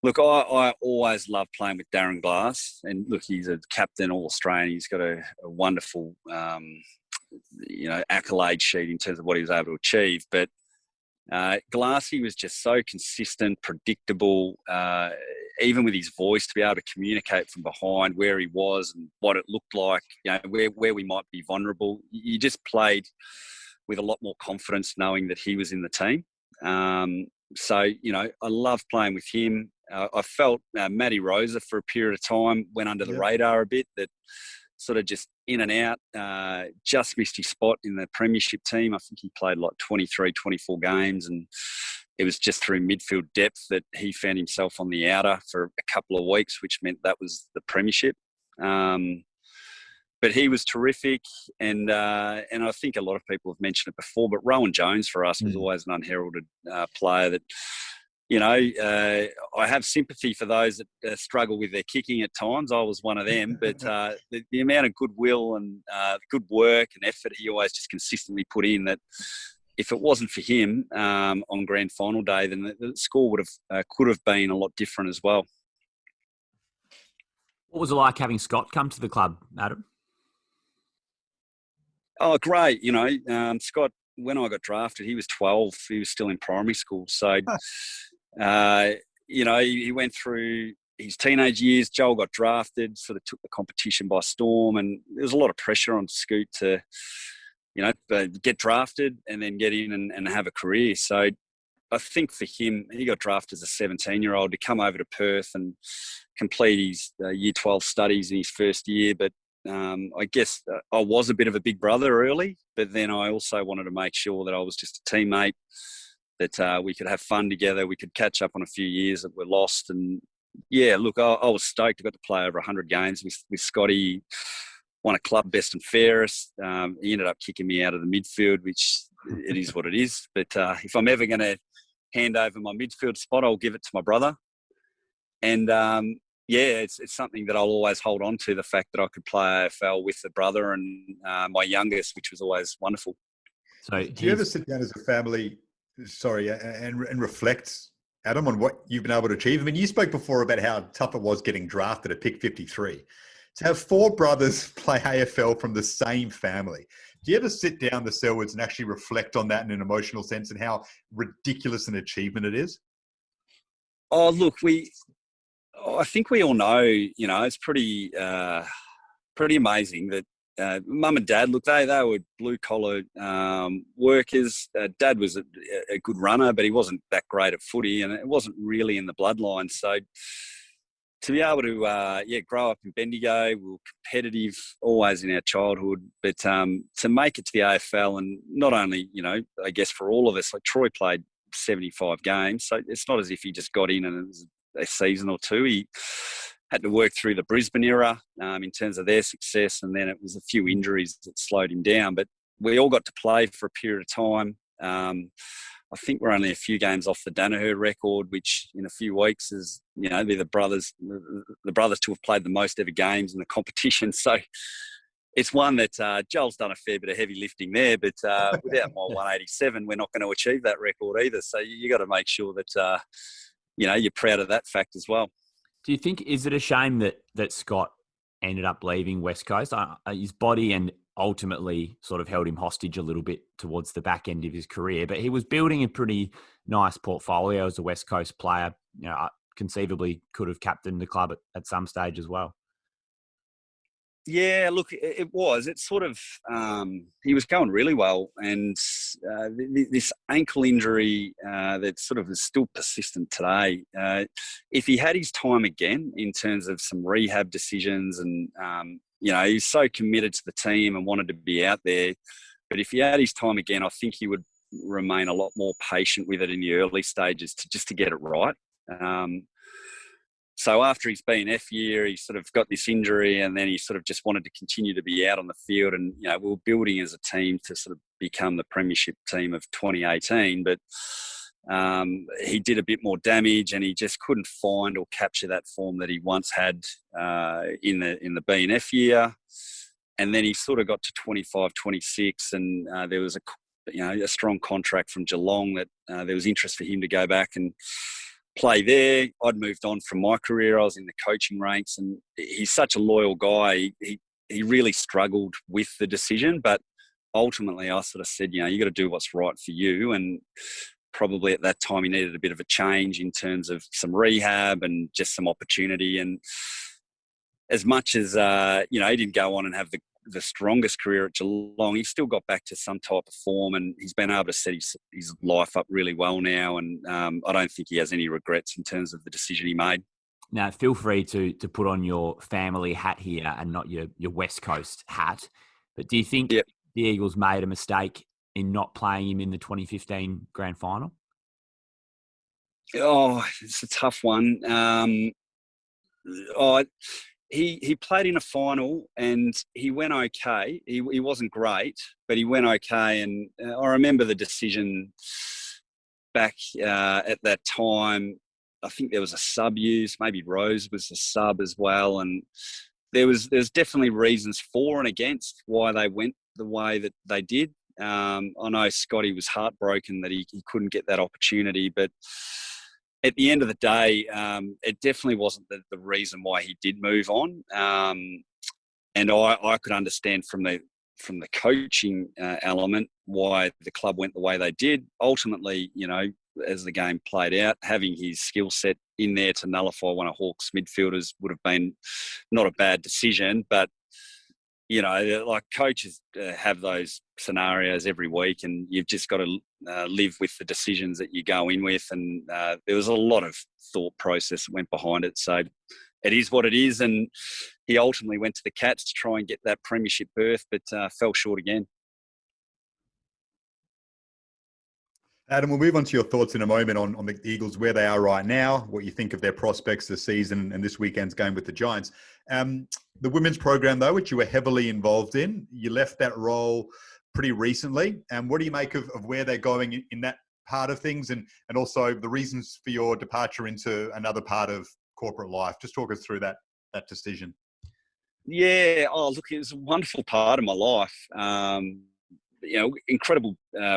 look, I always loved playing with Darren Glass, and look, he's a captain All-Australian. He's got a wonderful accolade sheet in terms of what he was able to achieve. But Glassy was just so consistent, predictable, even with his voice, to be able to communicate from behind where he was and what it looked like, where we might be vulnerable. You just played with a lot more confidence knowing that he was in the team. So, I loved playing with him. I felt Matty Rosa for a period of time went under the radar a bit, that sort of just in and out, just missed his spot in the Premiership team. I think he played 23, 24 games, and it was just through midfield depth that he found himself on the outer for a couple of weeks, which meant that was the Premiership. But he was terrific, and I think a lot of people have mentioned it before, but Rowan Jones for us was always an unheralded player that, I have sympathy for those that struggle with their kicking at times. I was one of them, but the amount of goodwill and good work and effort he always just consistently put in, that if it wasn't for him on grand final day, then the score could have been a lot different as well. What was it like having Scott come to the club, Adam? Oh, great. Scott, when I got drafted, he was 12. He was still in primary school. So, he went through his teenage years. Joel got drafted, sort of took the competition by storm. And there was a lot of pressure on Scoot to, get drafted and then get in and have a career. So I think for him, he got drafted as a 17-year-old to come over to Perth and complete his Year 12 studies in his first year. But I guess I was a bit of a big brother early, but then I also wanted to make sure that I was just a teammate, that we could have fun together. We could catch up on a few years that were lost. And yeah, look, I was stoked. I got to play over 100 games with Scotty. Won a club best and fairest. He ended up kicking me out of the midfield, which it is what it is. But if I'm ever going to hand over my midfield spot, I'll give it to my brother. And it's something that I'll always hold on to, the fact that I could play AFL with a brother and my youngest, which was always wonderful. So do you ever sit down as a family, and reflect, Adam, on what you've been able to achieve? I mean, you spoke before about how tough it was getting drafted at pick 53. To have four brothers play AFL from the same family, do you ever sit down, the Selwoods, and actually reflect on that in an emotional sense and how ridiculous an achievement it is? Oh, look, I think we all know, it's pretty amazing that Mum and Dad, look, they were blue-collar workers. Dad was a good runner, but he wasn't that great at footy, and it wasn't really in the bloodline. So to be able to, grow up in Bendigo, we were competitive always in our childhood, but to make it to the AFL, and not only, I guess for all of us, like Troy played 75 games, so it's not as if he just got in and it was a season or two. He had to work through the Brisbane era in terms of their success, and then it was a few injuries that slowed him down. But we all got to play for a period of time. I think we're only a few games off the Danaher record, which in a few weeks is, they're the brothers to have played the most ever games in the competition. So it's one that Joel's done a fair bit of heavy lifting there, but without my 187, we're not going to achieve that record either. So you got to make sure that, you're proud of that fact as well. Do you think, is it a shame that Scott ended up leaving West Coast? His body and ultimately sort of held him hostage a little bit towards the back end of his career, but he was building a pretty nice portfolio as a West Coast player. Conceivably could have captained the club at some stage as well. Yeah, look, it was. It's sort of, he was going really well, and this ankle injury that sort of is still persistent today. If he had his time again in terms of some rehab decisions, and, he's so committed to the team and wanted to be out there, but if he had his time again, I think he would remain a lot more patient with it in the early stages to get it right. So after his B&F year, he sort of got this injury, and then he sort of just wanted to continue to be out on the field. And, we were building as a team to sort of become the Premiership team of 2018. But he did a bit more damage, and he just couldn't find or capture that form that he once had in the B&F year. And then he sort of got to 25, 26, and there was a strong contract from Geelong that there was interest for him to go back and play there. I'd moved on from my career. I was in the coaching ranks, and he's such a loyal guy. He really struggled with the decision, but ultimately I sort of said, you got to do what's right for you. And probably at that time he needed a bit of a change in terms of some rehab and just some opportunity. And as much as, he didn't go on and have the strongest career at Geelong, he still got back to some type of form, and he's been able to set his life up really well now. And I don't think he has any regrets in terms of the decision he made. Now, feel free to put on your family hat here and not your West Coast hat. But do you think the Eagles made a mistake in not playing him in the 2015 grand final? Oh, it's a tough one. He played in a final and he went okay. He wasn't great, but he went okay. And I remember the decision back at that time. I think there was a sub use. Maybe Rose was a sub as well. And there's definitely reasons for and against why they went the way that they did. I know Scotty was heartbroken that he couldn't get that opportunity, but at the end of the day, it definitely wasn't the reason why he did move on. And I could understand from the from the coaching element, why the club went the way they did. Ultimately, as the game played out, having his skill set in there to nullify one of Hawke's midfielders would have been not a bad decision. But, like coaches have those scenarios every week, and you've just got to live with the decisions that you go in with. And there was a lot of thought process that went behind it. So it is what it is. And he ultimately went to the Cats to try and get that premiership berth, but fell short again. Adam, we'll move on to your thoughts in a moment on the Eagles, where they are right now, what you think of their prospects this season and this weekend's game with the Giants. The women's program, though, which you were heavily involved in, you left that role pretty recently. What do you make of where they're going in that part of things, and also the reasons for your departure into another part of corporate life? Just talk us through that decision. Yeah. Oh, look, it was a wonderful part of my life. Incredible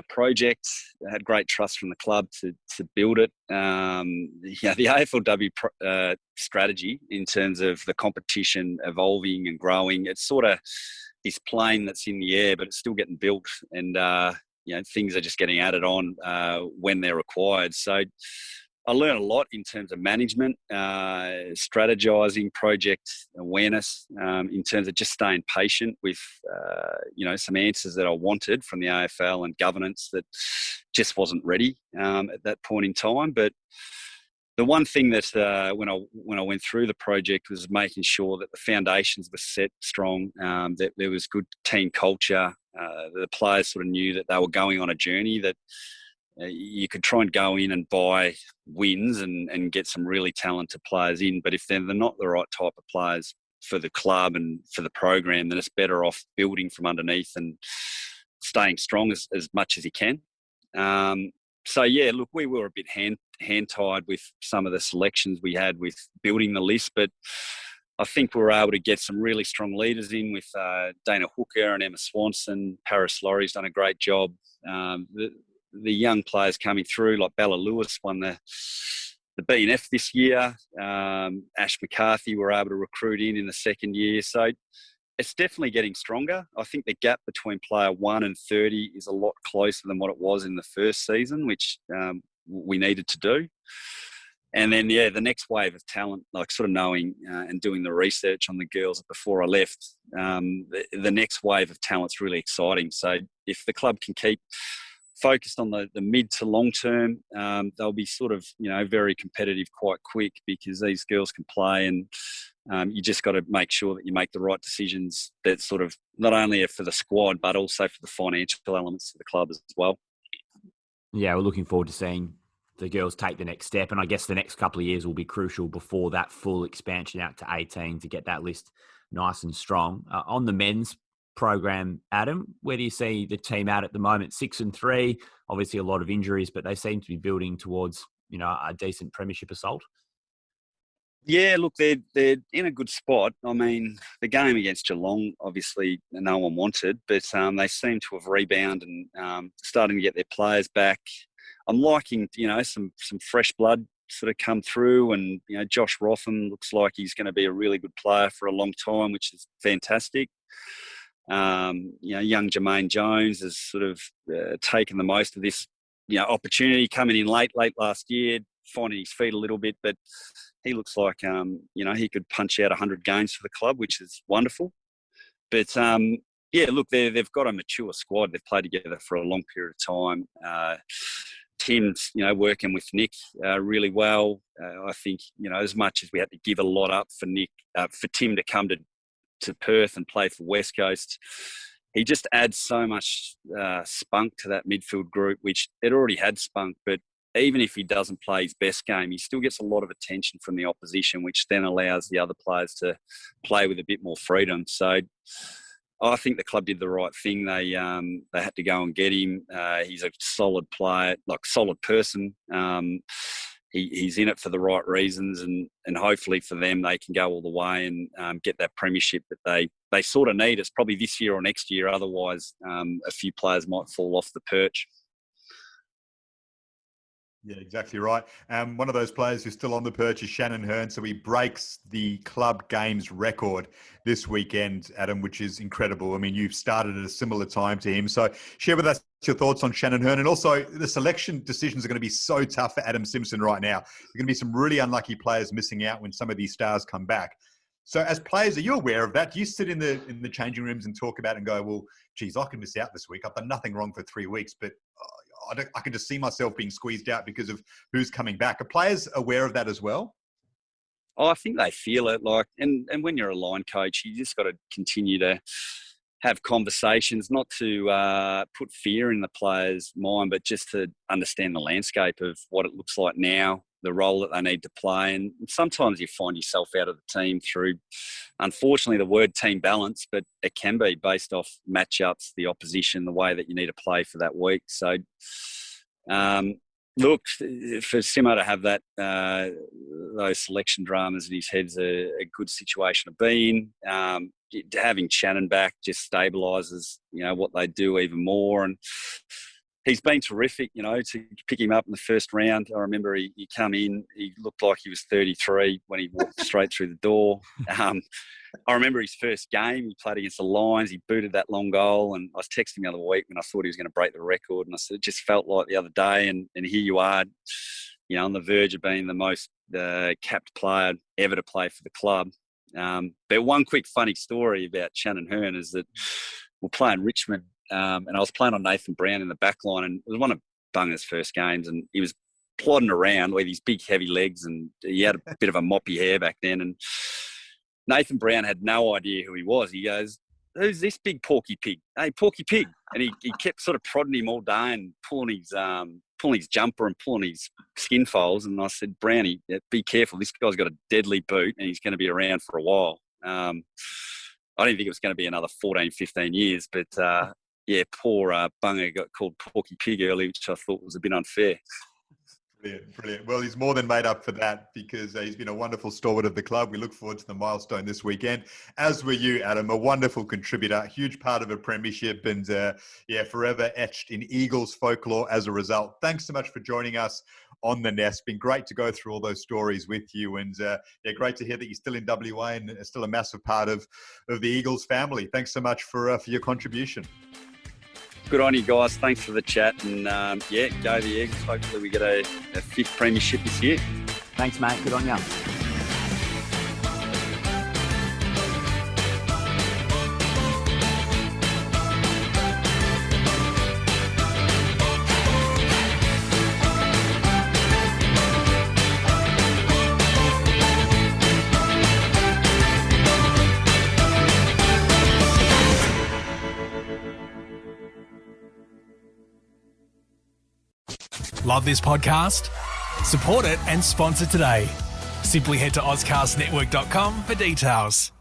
project. I had great trust from the club to build it. The AFLW strategy in terms of the competition evolving and growing, it's sort of this plane that's in the air, but it's still getting built, and things are just getting added on when they're required. So I learned a lot in terms of management, strategizing, project awareness, in terms of just staying patient with, some answers that I wanted from the AFL and governance that just wasn't ready at that point in time. But the one thing that when I went through the project was making sure that the foundations were set strong, that there was good team culture, the players sort of knew that they were going on a journey, that you could try and go in and buy wins and get some really talented players in, but if they're not the right type of players for the club and for the program, then it's better off building from underneath and staying strong as much as you can. So yeah, look, we were a bit hand-tied with some of the selections we had with building the list, but I think we were able to get some really strong leaders in with Dana Hooker and Emma Swanson. Paris Laurie's done a great job. The young players coming through, like Bella Lewis, won the B&F this year. Ash McCarthy were able to recruit in the second year. So it's definitely getting stronger. I think the gap between player 1 and 30 is a lot closer than what it was in the first season, which we needed to do. And then, the next wave of talent, like sort of knowing and doing the research on the girls before I left, the next wave of talent's really exciting. So if the club can keep focused on the mid to long term, they'll be sort of, very competitive quite quick, because these girls can play, and you just got to make sure that you make the right decisions that sort of not only are for the squad, but also for the financial elements of the club as well. Yeah, we're looking forward to seeing the girls take the next step. And I guess the next couple of years will be crucial before that full expansion out to 18 to get that list nice and strong. On the men's program, Adam, where do you see the team at the moment? 6-3, obviously a lot of injuries, but they seem to be building towards, a decent premiership assault. Yeah, look, they're in a good spot. I mean, the game against Geelong, obviously, no one wanted, but they seem to have rebounded and starting to get their players back. I'm liking, some fresh blood sort of come through, and Josh Rotham looks like he's going to be a really good player for a long time, which is fantastic. Young Jermaine Jones has sort of taken the most of this, opportunity, coming in late last year, finding his feet a little bit, but he looks like, he could punch out 100 games for the club, which is wonderful. But, look, they've got a mature squad. They've played together for a long period of time. Tim's, working with Nick really well. I think, as much as we had to give a lot up for Nick, for Tim to come to Perth and play for West Coast, he just adds so much spunk to that midfield group, which it already had spunk, but even if he doesn't play his best game, he still gets a lot of attention from the opposition, which then allows the other players to play with a bit more freedom. So I think the club did the right thing. They had to go and get him. He's a solid player, like solid person. He's in it for the right reasons, and hopefully for them, they can go all the way and get that premiership that they sort of need. It's probably this year or next year. Otherwise, a few players might fall off the perch. Yeah, exactly right. One of those players who's still on the perch is Shannon Hurn. So he breaks the club games record this weekend, Adam, which is incredible. I mean, you've started at a similar time to him. So share with us your thoughts on Shannon Hurn. And also, the selection decisions are going to be so tough for Adam Simpson right now. There are going to be some really unlucky players missing out when some of these stars come back. So as players, are you aware of that? Do you sit in the changing rooms and talk about it and go, well, geez, I can miss out this week. I've done nothing wrong for 3 weeks, but I can just see myself being squeezed out because of who's coming back. Are players aware of that as well? Oh, I think they feel it. And when you're a line coach, you just got to continue to have conversations, not to put fear in the players' mind, but just to understand the landscape of what it looks like now, the role that they need to play. And sometimes you find yourself out of the team through, unfortunately, the word team balance, but it can be based off matchups, the opposition, the way that you need to play for that week. So, look, for Simo to have that those selection dramas in his head's a good situation to be in. Having Shannon back just stabilises, what they do even more. And he's been terrific, to pick him up in the first round. I remember he come in, he looked like he was 33 when he walked straight through the door. I remember his first game, he played against the Lions, he booted that long goal, and I was texting him the other week when I thought he was going to break the record, and I said, it just felt like the other day, and here you are, on the verge of being the most capped player ever to play for the club. But one quick funny story about Shannon Hurn is that we're playing Richmond, and I was playing on Nathan Brown in the back line, and it was one of Bunga's first games, and he was plodding around with his big heavy legs, and he had a bit of a moppy hair back then, and Nathan Brown had no idea who he was. He goes, who's this big porky pig? Hey, porky pig. And he kept sort of prodding him all day and pulling his jumper and pulling his skin folds. And I said, Brownie, be careful. This guy's got a deadly boot and he's going to be around for a while. I didn't think it was going to be another 14, 15 years. But, poor Bunga got called porky pig early, which I thought was a bit unfair. Brilliant. Well, he's more than made up for that because he's been a wonderful stalwart of the club. We look forward to the milestone this weekend, as were you, Adam, a wonderful contributor, huge part of a premiership and, forever etched in Eagles folklore as a result. Thanks so much for joining us on The Nest. Been great to go through all those stories with you and, great to hear that you're still in WA and still a massive part of the Eagles family. Thanks so much for your contribution. Good on you guys. Thanks for the chat. And go the Eagles. Hopefully we get a fifth premiership this year. Thanks, mate. Good on you. Love this podcast? Support it and sponsor today. Simply head to AuscastNetwork.com for details.